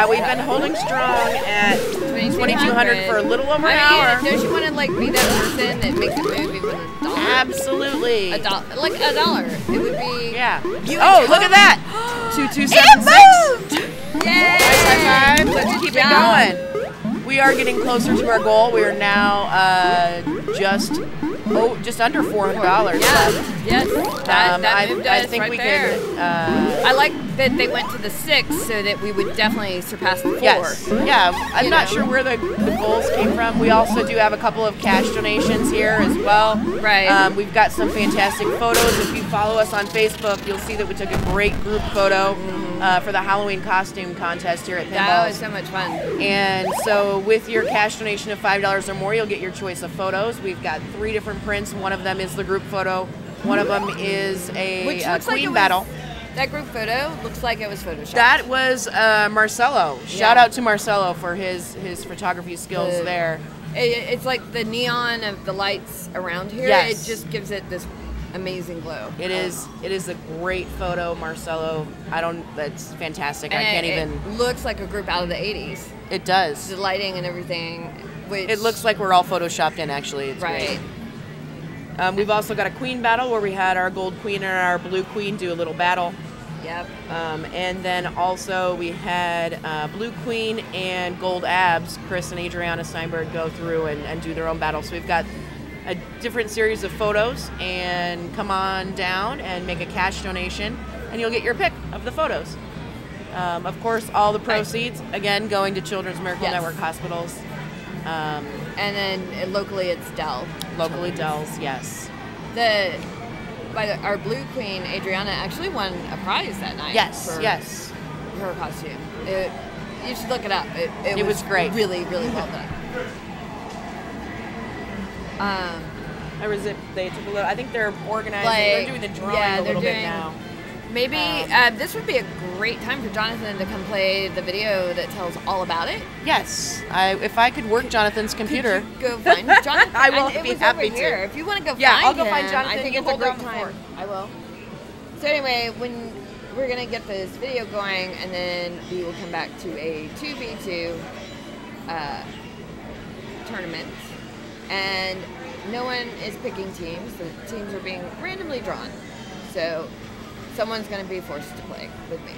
We've been holding strong at 2,200 for a little over an hour. Don't you want to be that person that makes a move even $1? Absolutely. Like $1. It would be. Yeah. Look at that. 2276. Yay! Nice high five. Let's keep it going. We are getting closer to our goal. We are now just under $400. Yes. That moved us I think right we there. can. I like that they went to the 6 so that we would definitely surpass the 4. Yes. Yeah. I'm not sure where the goals came from. We also do have a couple of cash donations here as well. Right. We've got some fantastic photos. If you follow us on Facebook, you'll see that we took a great group photo for the Halloween costume contest here at Pinballs. That was so much fun. And so with your cash donation of $5 or more, you'll get your choice of photos. We've got 3 different prints. One of them is the group photo. One of them is a queen battle. That group photo looks like it was photoshopped. That was Marcelo. Shout out to Marcelo for his photography skills there. It's like the neon of the lights around here. Yes. It just gives it this amazing glow. It is a great photo, Marcelo. That's fantastic. And I can't it even. Looks like a group out of the 80s. It does. The lighting and everything. It looks like we're all photoshopped in, actually. It's right. Great. We've also got a queen battle where we had our gold queen and our blue queen do a little battle. Yep. And then also we had blue queen and gold abs, Chris and Adriana Steinberg, go through and do their own battle. So we've got a different series of photos, and come on down and make a cash donation and you'll get your pick of the photos. Of course, all the proceeds, again, going to Children's Miracle Network hospitals. And then locally it's Dell. Locally Dell's, yes. Our blue queen, Adriana, actually won a prize that night. Yes, for yes. her costume. You should look it up. It was great. Really, really well done. They took a little. I think they're organizing. They're doing the drawing a little bit now. Maybe this would be a great time for Jonathan to come play the video that tells all about it. Yes, if I could work Jonathan's computer. Could you go find Jonathan? I will be happy to. Here. If you want to go find I'll go find him, Jonathan. I think it's a great time. I will. So anyway, when we're gonna get this video going, and then we will come back to a 2v2 tournament, and no one is picking teams. The teams are being randomly drawn. So someone's going to be forced to play with me.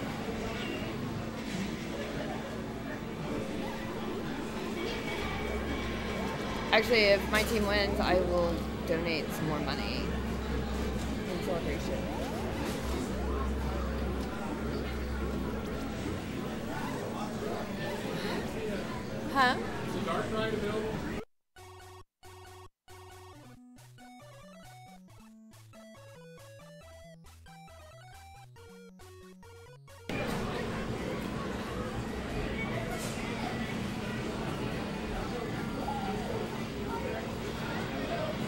Actually, if my team wins, I will donate some more money in celebration. Huh? Is the Dark Ride available?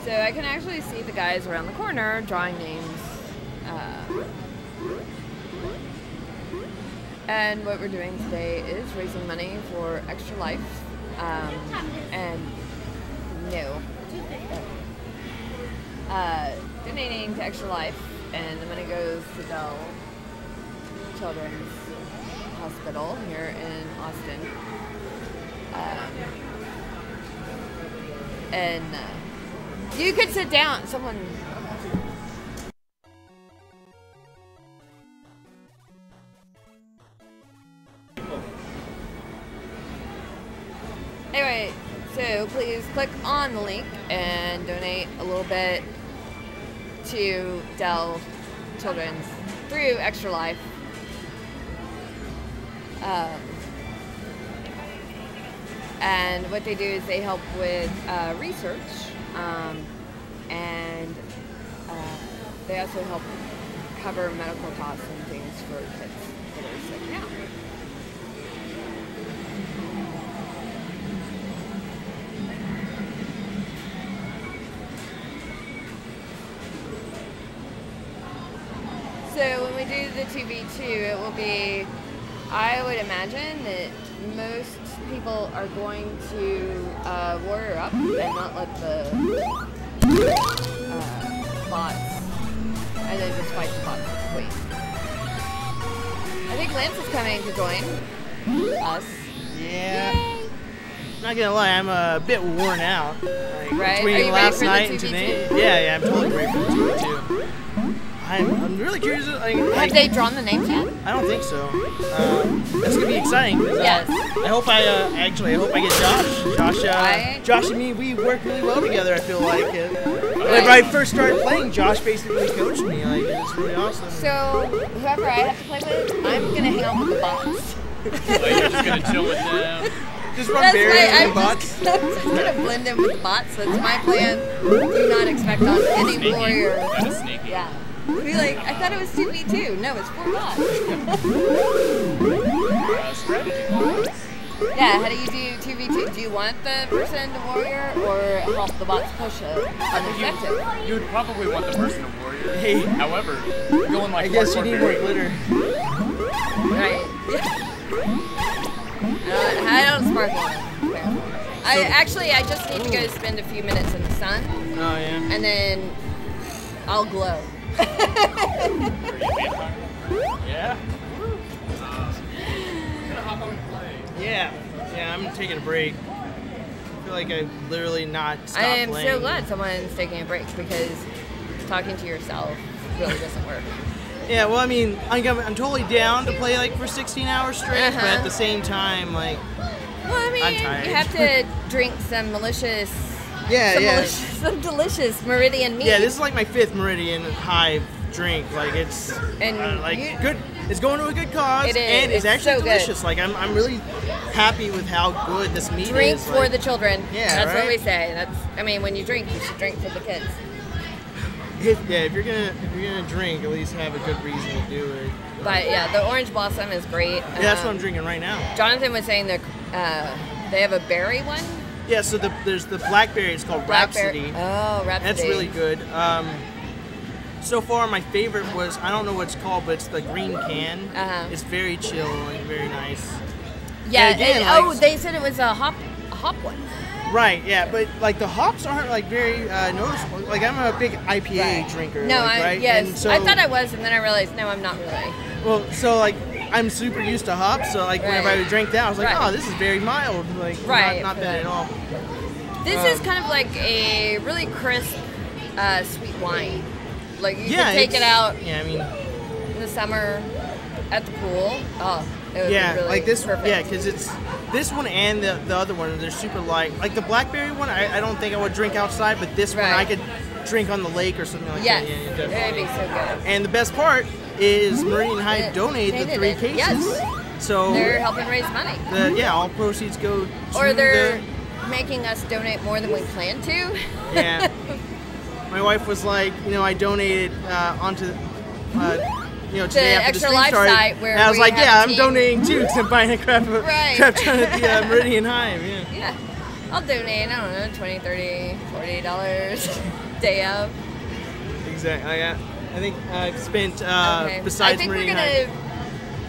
So I can actually see the guys around the corner drawing names. And what we're doing today is raising money for Extra Life. Donating to Extra Life, and the money goes to Dell Children's Hospital here in Austin. And you could sit down. Someone. Anyway, so please click on the link and donate a little bit to Dell Children's through Extra Life. And what they do is they help with research, and they also help cover medical costs and things for kids that are sick now. So when we do the 2v2, it will be, I would imagine that most people are going to warrior up and not let the bots, and then just fight the bots. Wait. I think Lance is coming to join us. Yeah. Yay. Not gonna lie, I'm a bit worn out. Like, right? Between last night and today. Yeah, I'm totally ready for the 2v2. I'm really curious. Have they drawn the names yet? I don't think so. That's gonna be exciting. Yes. I hope I get Josh. Josh and me, we work really well together. I feel like. Whenever I first started playing, Josh basically coached me. Like, it's really awesome. So whoever I have to play with, I'm gonna hang out with the bots. You're just gonna chill with them. Just run berries and bots. I'm just gonna blend in with the bots. That's my plan. Do not expect on any warrior. Kinda sneaky. Yeah. Be like, I thought it was 2v2. No, it's 4 bots. Strategy. Yeah, how do you do 2v2? Do you want the person to warrior or help the bots push it unexpected? You would probably want the person to warrior. Hey. However, going like I guess you need more glitter. Right. I don't sparkle. I just need to go spend a few minutes in the sun. Oh, yeah. And then I'll glow. Yeah? Yeah, I'm taking a break. I feel like I've literally not stopped I am playing. so glad someone's taking a break because talking to yourself really doesn't work. Yeah, well, I mean, I'm totally down to play like for 16 hours straight, but at the same time, like, well, I mean, I'm tired. you have to drink some malicious, some delicious Meridian meat. Yeah, this is like my 5th Meridian Hive drink. Like, it's good. It's going to a good cause, It is. and it's actually so delicious. Good. Like, I'm really happy with how good this meat drink is. Drink for like, the children. Yeah, that's right? what we say. I mean, when you drink, you should drink for the kids. If you're gonna drink, at least have a good reason to do it. But yeah, the orange blossom is great. Yeah, that's what I'm drinking right now. Jonathan was saying that they have a berry one. Yeah, so there's the blackberry. It's called Rhapsody. Oh, Rhapsody. That's really good. So far, my favorite was, I don't know what it's called, but it's the green can. It's very chill and very nice. Yeah. And again, they said it was a hop one. Right, yeah, but like the hops aren't like very noticeable. Like, I'm a big IPA drinker. No, right? Yes, and so, I thought I was, and then I realized, no, I'm not really. Well, so like, I'm super used to hops, so like whenever I drank that, I was like, oh, this is very mild. Like, not bad at all. This is kind of like a really crisp, sweet wine. Like, you can take it out in the summer at the pool. Oh, it would be really like this. perfect. Yeah, because it's this one and the other one. They're super light. Like the blackberry one, I don't think I would drink outside, but this one I could drink on the lake or something like that. Yeah, definitely. It'd be so good. And the best part is Meridian Hive donated the 3 cases. Yes. So they're helping raise money. All proceeds go to or they're making us donate more than we planned to. Yeah. My wife was like, I donated onto, today after the Extra stream Life started. site where and I was like, have I'm donating too because I'm buying a crap ton at the Meridian Hive. Yeah. I'll donate, I don't know, $20, $30, $40 day of. Exactly. I think I've spent, besides Meridian Hive.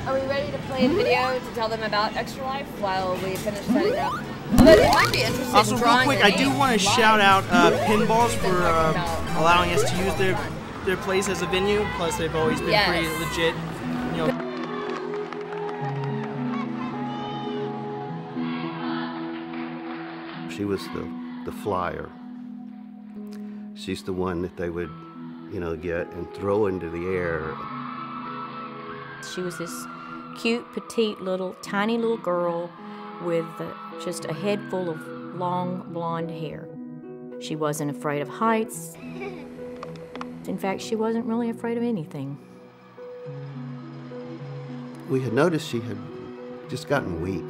Are we ready to play a video to tell them about Extra Life while we finish setting up? Although they might be interested also, in real drawing quick, I do want to shout out Pinballs for allowing us to use their place as a venue. Plus, they've always been pretty legit. She was the flyer. She's the one that they would, get and throw into the air. She was this cute, petite, tiny little girl with just a head full of long blonde hair. She wasn't afraid of heights. In fact, she wasn't really afraid of anything. We had noticed she had just gotten weak.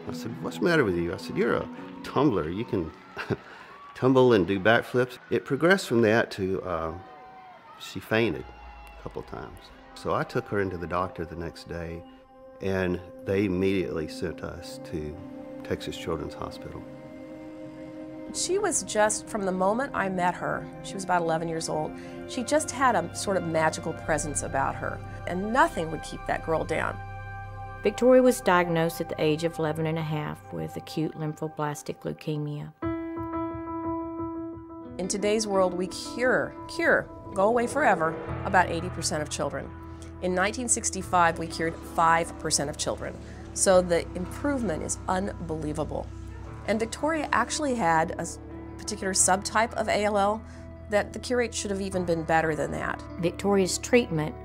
I said, "What's the matter with you?" I said, "You're a tumbler. You can tumble and do backflips." It progressed from that to she fainted a couple times. So I took her into the doctor the next day, and they immediately sent us to Texas Children's Hospital. She was just, from the moment I met her, she was about 11 years old, she just had a sort of magical presence about her, and nothing would keep that girl down. Victoria was diagnosed at the age of 11 and a half with acute lymphoblastic leukemia. In today's world, we cure, go away forever, about 80% of children. In 1965, we cured 5% of children. So the improvement is unbelievable. And Victoria actually had a particular subtype of ALL that the cure rate should have even been better than that. Victoria's treatment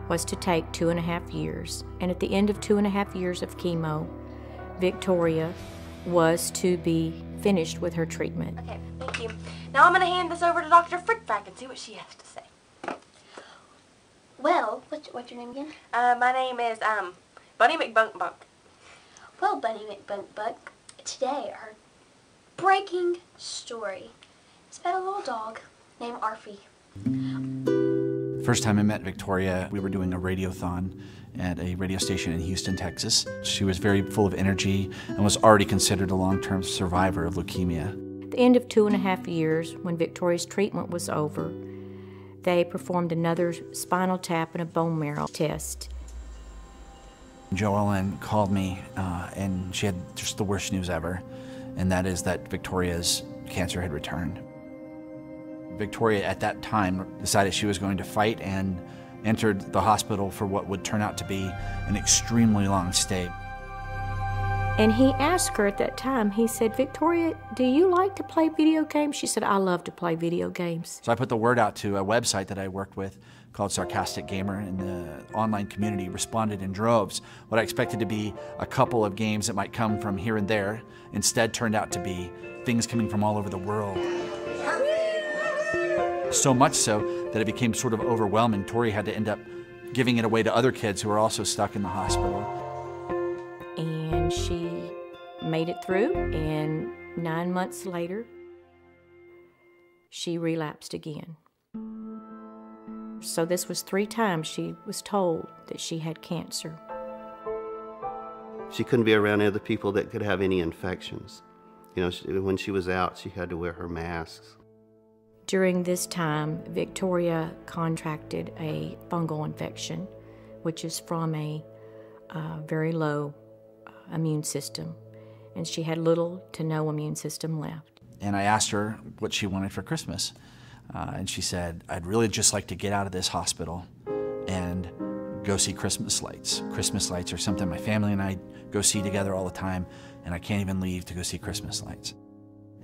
was to take 2.5 years. And at the end of 2.5 years of chemo, Victoria was to be finished with her treatment. Okay, thank you. Now I'm going to hand this over to Dr. Frickback and see what she has to say. Well, what's your name again? My name is Bunny McBunkbunk. Well, Bunny McBunkbunk, today our breaking story is about a little dog named Arfie. First time I met Victoria, we were doing a radiothon at a radio station in Houston, Texas. She was very full of energy and was already considered a long-term survivor of leukemia. At the end of 2.5 years, when Victoria's treatment was over, they performed another spinal tap and a bone marrow test. Joellen called me and she had just the worst news ever, and that is that Victoria's cancer had returned. Victoria at that time decided she was going to fight and entered the hospital for what would turn out to be an extremely long stay. And he asked her at that time, he said, "Victoria, do you like to play video games?" She said, "I love to play video games." So I put the word out to a website that I worked with called Sarcastic Gamer, and the online community responded in droves. What I expected to be a couple of games that might come from here and there instead turned out to be things coming from all over the world. So much so that it became sort of overwhelming. Tori had to end up giving it away to other kids who were also stuck in the hospital. And she made it through, and 9 months later, she relapsed again. So this was 3 times she was told that she had cancer. She couldn't be around other people that could have any infections. When she was out, she had to wear her masks. During this time, Victoria contracted a fungal infection, which is from a very low immune system, and she had little to no immune system left. And I asked her what she wanted for Christmas, and she said, "I'd really just like to get out of this hospital and go see Christmas lights. Christmas lights are something my family and I go see together all the time, and I can't even leave to go see Christmas lights."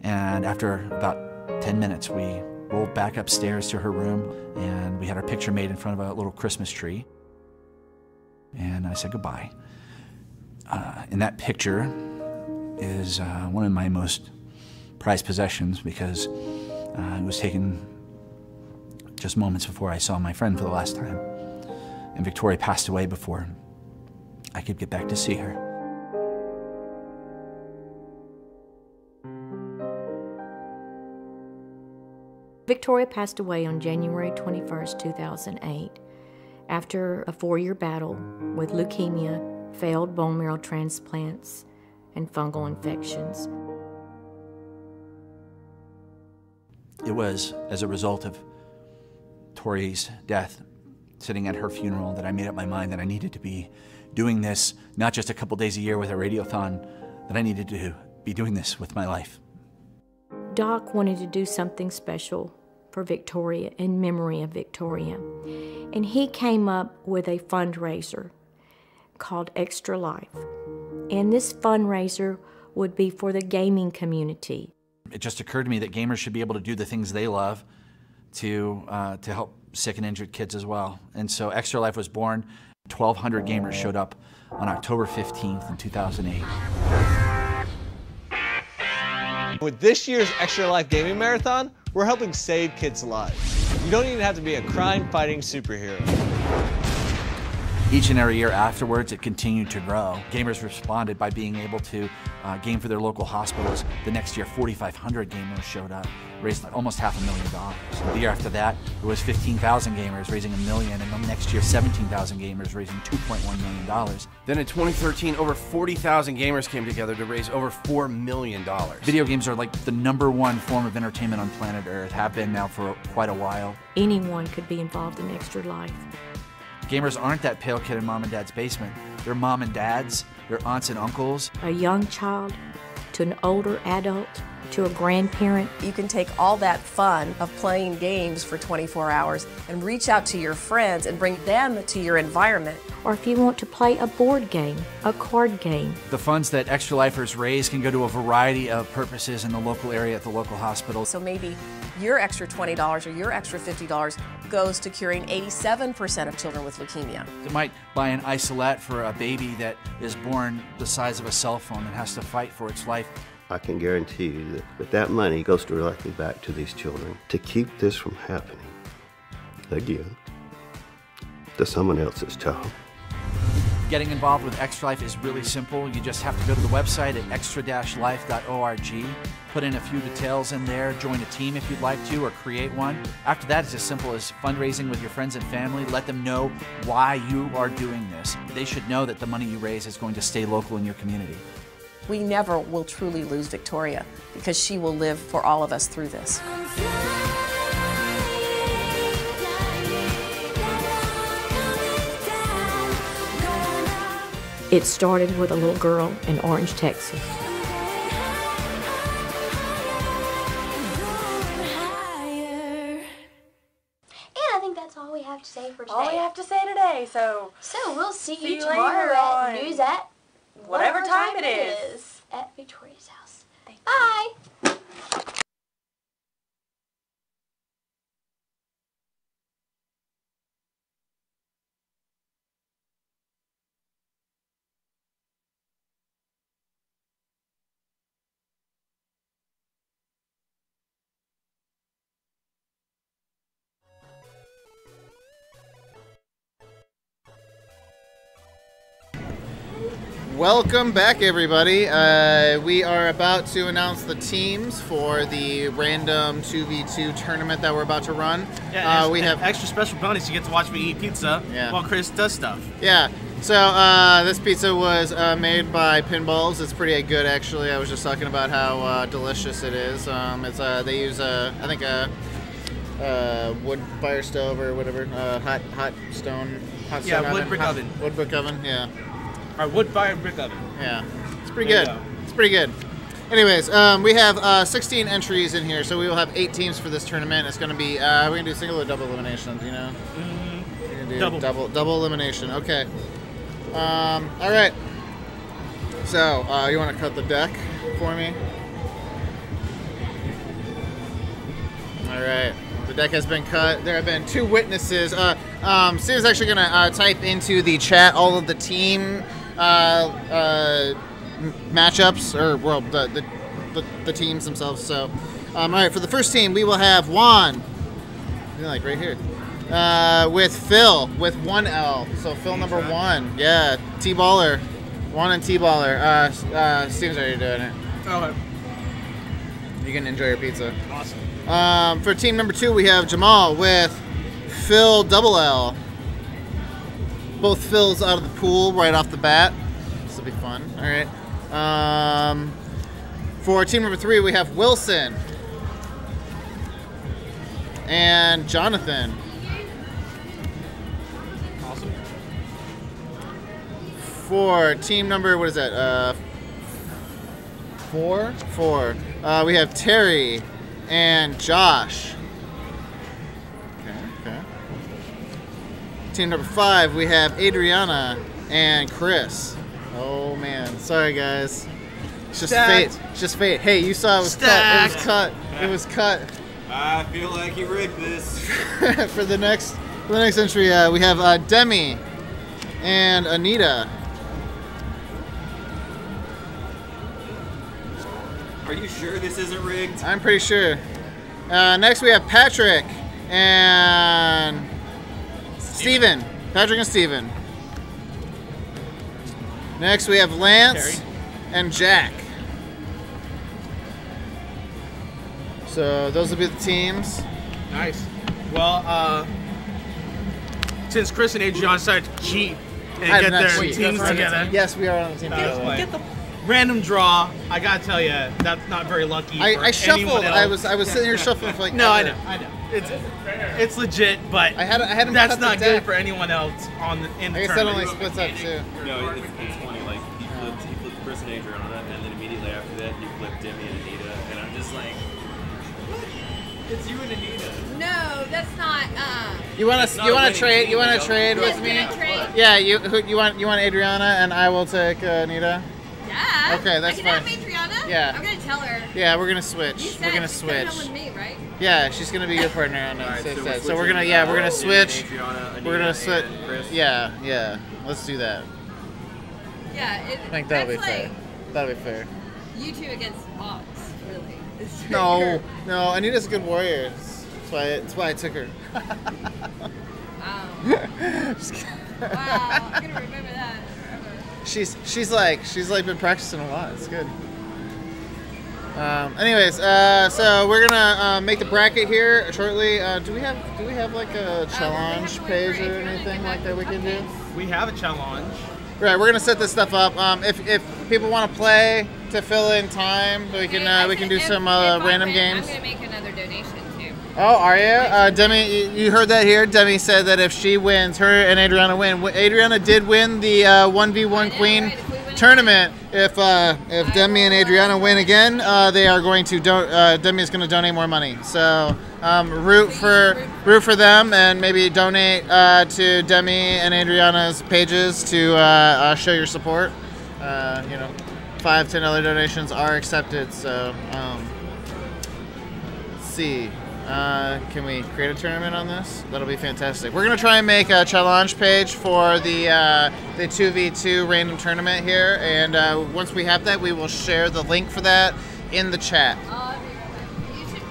And after about 10 minutes, we rolled back upstairs to her room, and we had our picture made in front of a little Christmas tree. And I said goodbye. And that picture is one of my most prized possessions, because it was taken just moments before I saw my friend for the last time. And Victoria passed away before I could get back to see her. Victoria passed away on January 21st, 2008, after a 4-year battle with leukemia, failed bone marrow transplants, and fungal infections. It was as a result of Tori's death, sitting at her funeral, that I made up my mind that I needed to be doing this, not just a couple days a year with a radiothon, that I needed to be doing this with my life. Doc wanted to do something special for Victoria, in memory of Victoria. And he came up with a fundraiser called Extra Life. And this fundraiser would be for the gaming community. it just occurred to me that gamers should be able to do the things they love to help sick and injured kids as well. And so Extra Life was born. 1,200 gamers showed up on October 15th in 2008. With this year's Extra Life Gaming Marathon, we're helping save kids' lives. You don't even have to be a crime-fighting superhero. Each and every year afterwards, it continued to grow. Gamers responded by being able to game for their local hospitals. The next year, 4,500 gamers showed up, raised almost $500,000. The year after that, it was 15,000 gamers raising $1 million, and the next year, 17,000 gamers raising $2.1 million. Then in 2013, over 40,000 gamers came together to raise over $4 million. Video games are like the #1 form of entertainment on planet Earth, have been now for quite a while. Anyone could be involved in Extra Life. Gamers aren't that pale kid in mom and dad's basement. They're mom and dads, they're aunts and uncles. A young child to an older adult to a grandparent. You can take all that fun of playing games for 24 hours and reach out to your friends and bring them to your environment. Or if you want to play a board game, a card game. The funds that Extra Lifers raise can go to a variety of purposes in the local area at the local hospital. So maybe your extra $20 or your extra $50 goes to curing 87% of children with leukemia. They might buy an isolette for a baby that is born the size of a cell phone and has to fight for its life. I can guarantee you that that money goes directly back to these children to keep this from happening again to someone else's child. Getting involved with Extra Life is really simple. You just have to go to the website at extra-life.org, put in a few details in there, join a team if you'd like to, or create one. After that, it's as simple as fundraising with your friends and family. Let them know why you are doing this. They should know that the money you raise is going to stay local in your community. We never will truly lose Victoria because she will live for all of us through this. It started with a little girl in Orange, Texas. I think that's all we have to say for today. All we have to say today, so we'll see you you tomorrow later at on. news at whatever time it is. At Victoria's house. Bye. Welcome back, everybody. We are about to announce the teams for the random 2v2 tournament that we're about to run. Yeah, we have extra special bonus. You get to watch me eat pizza while Chris does stuff. Yeah. So this pizza was made by Pinballs. It's pretty good, actually. I was just talking about how delicious it is. They use I think a wood fire stove or whatever, hot stone wood brick oven. Wood brick oven. Yeah. Our wood-fired brick oven. Yeah, it's pretty good. It's pretty good. Anyways, we have 16 entries in here, so we will have 8 teams for this tournament. It's going to be, we're going to do single or double elimination, do you know? We're going to do double elimination. Okay. All right. So, you want to cut the deck for me? All right. The deck has been cut. There have been 2 witnesses. Steve's actually going to type into the chat all of the team matchups, or well, the teams themselves. So, all right, for the first team, we will have Juan, like right here, with Phil with 1 L. So Phil number 1, yeah, T-baller, Juan and T-baller. Steve's already doing it. Okay. You can enjoy your pizza. Awesome. For team number 2, we have Jamal with Phil double L. Both Phils out of the pool right off the bat. This will be fun. All right. For team number 3, we have Wilson and Jonathan. Awesome. For team number, what is that? 4. We have Terry and Josh. Okay. Team number 5, we have Adriana and Chris. Oh man, sorry guys. It's just fate. It's just fate. Hey, you saw it was cut. It was cut. It was cut. I feel like he rigged this. For the next entry, we have Demi and Anita. Are you sure this isn't rigged? I'm pretty sure. Next, we have Patrick and Steven. Patrick and Steven. Next, we have Lance and Jack. So those will be the teams. Nice. Well, since Chris and Adriana decided to cheat and get their teams together. Yes, we are on the team together. Get the random draw. I gotta tell you, that's not very lucky. I shuffled. Else. I was sitting here shuffling for like. No, I know. It's legit, but I had him that's cut the not good deck. for anyone else in the I guess that tournament. only splits up too. No, it's funny. Like he flipped Chris and Adriana, and then immediately after that he flipped Demi and Anita, and I'm just like, what? It's you and Anita. No, that's not. You want to trade? You want to trade with me? Can I trade? Yeah. You want Adriana, and I will take Anita. Yeah. Okay, that's I can fine. have Adriana? Yeah. I'm gonna tell her. Yeah, we're gonna switch. You said We're gonna she's coming switch. home with me, right? Yeah, she's gonna be your partner on All right, it. so we're So we're gonna switching, we're gonna switch. Adriana, Anita, We're gonna switch. and Chris. Yeah. Let's do that. Yeah. I think that'll be that's fair. like That'll be fair. You two against odds, really. It's very No, Anita's a good warrior. That's why I took her. Wow. Just kidding. Wow, I'm gonna remember that forever. She's like been practicing a lot. It's good. Anyways, so we're gonna make the bracket here shortly. Do we have like a challenge page or anything like that we can do? We have a challenge. Right, we're gonna set this stuff up. If people want to play to fill in time, we can do some random games. I'm gonna make another donation too. Oh, are you? Demi, you heard that here. Demi said that if she wins, her and Adriana win. Adriana did win the 1v1 Queen tournament. If Demi and Adriana win again, they are going to Demi is going to donate more money. So root for them and maybe donate to Demi and Adriana's pages to show your support. $5, $10 donations are accepted. So let's see. Can we create a tournament on this? That'll be fantastic. We're gonna try and make a challenge page for the 2v2 random tournament here, and once we have that, we will share the link for that in the chat. You should,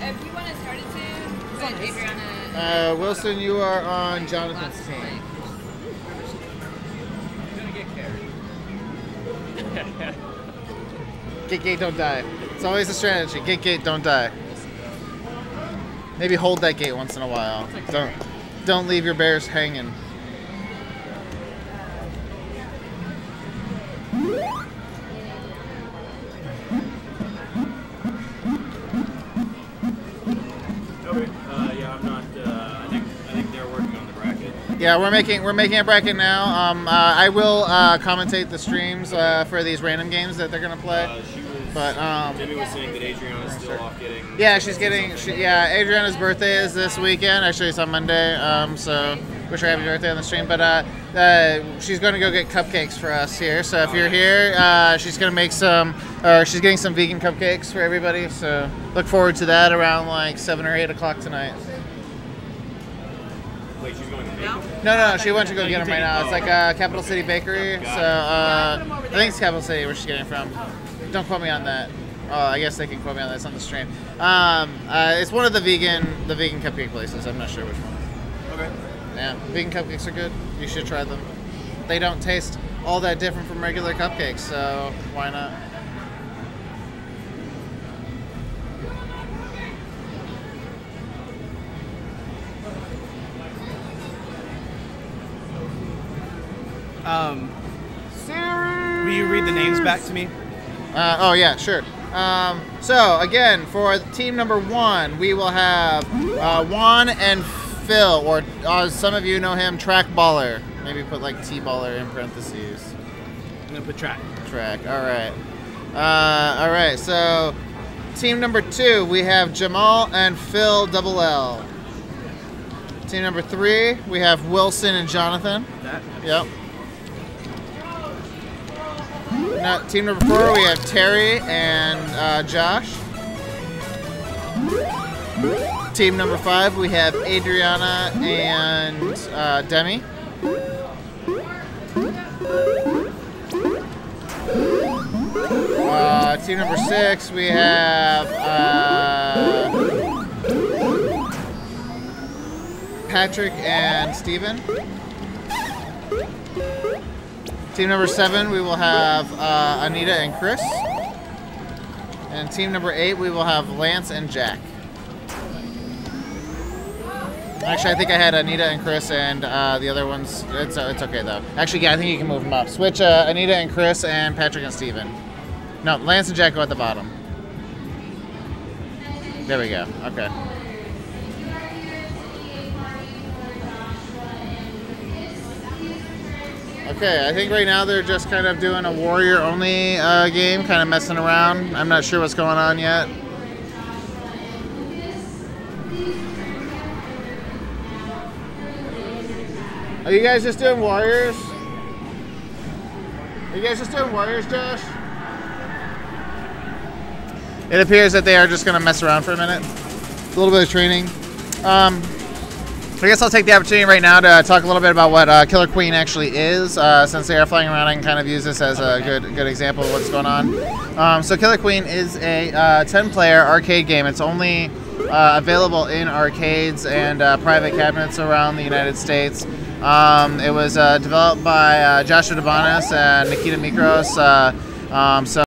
if you want to start it soon, send Adriana. Wilson, you are on Jonathan's team. Get gate, don't die. It's always a strategy. Get gate, don't die. Maybe hold that gate once in a while. Don't leave your bears hanging. Okay. Yeah, I'm not. I think they're working on the bracket. Yeah, we're making a bracket now. I will commentate the streams for these random games that they're gonna play. Demi was saying that Adriana's still off getting. Yeah, Adriana's birthday is this weekend. Actually, it's on Monday. So wish her happy birthday on the stream. But she's going to go get cupcakes for us here. So if you're here, she's going to make she's getting some vegan cupcakes for everybody. So look forward to that around like 7 or 8 o'clock tonight. Wait, she's going to make them? No, she went to go get them right now. It's like Capital City Bakery. So I think it's Capital City where she's getting it from. Don't quote me on that. Oh, I guess they can quote me on that. It's on the stream. It's one of the vegan cupcake places. I'm not sure which one. Okay. Yeah, vegan cupcakes are good. You should try them. They don't taste all that different from regular cupcakes, so why not? Will you read the names back to me? Oh yeah, sure. So again, for team number 1, we will have Juan and Phil, or some of you know him, Track Baller. Maybe put like T-Baller in parentheses. I'm gonna put track. Track. All right. All right. So team number 2, we have Jamal and Phil Double L. Team number 3, we have Wilson and Jonathan. That. Yep. team number 4, we have Terry and Josh. Team number 5, we have Adriana and Demi. Team number 6, we have Patrick and Steven. Team number 7, we will have Anita and Chris. And team number 8, we will have Lance and Jack. Actually, I think I had Anita and Chris and the other ones. It's okay though. Actually, yeah, I think you can move them up. Switch Anita and Chris and Patrick and Steven. No, Lance and Jack go at the bottom. There we go. Okay. Okay, I think right now they're just kind of doing a warrior-only game, kind of messing around. I'm not sure what's going on yet. Are you guys just doing warriors? Are you guys just doing warriors, Josh? It appears that they are just going to mess around for a minute. A little bit of training. I guess I'll take the opportunity right now to talk a little bit about what Killer Queen actually is. Since they are flying around, I can kind of use this as a good example of what's going on. So Killer Queen is a 10-player arcade game. It's only available in arcades and private cabinets around the United States. It was developed by Joshua Debanis and Nikita Mikros. So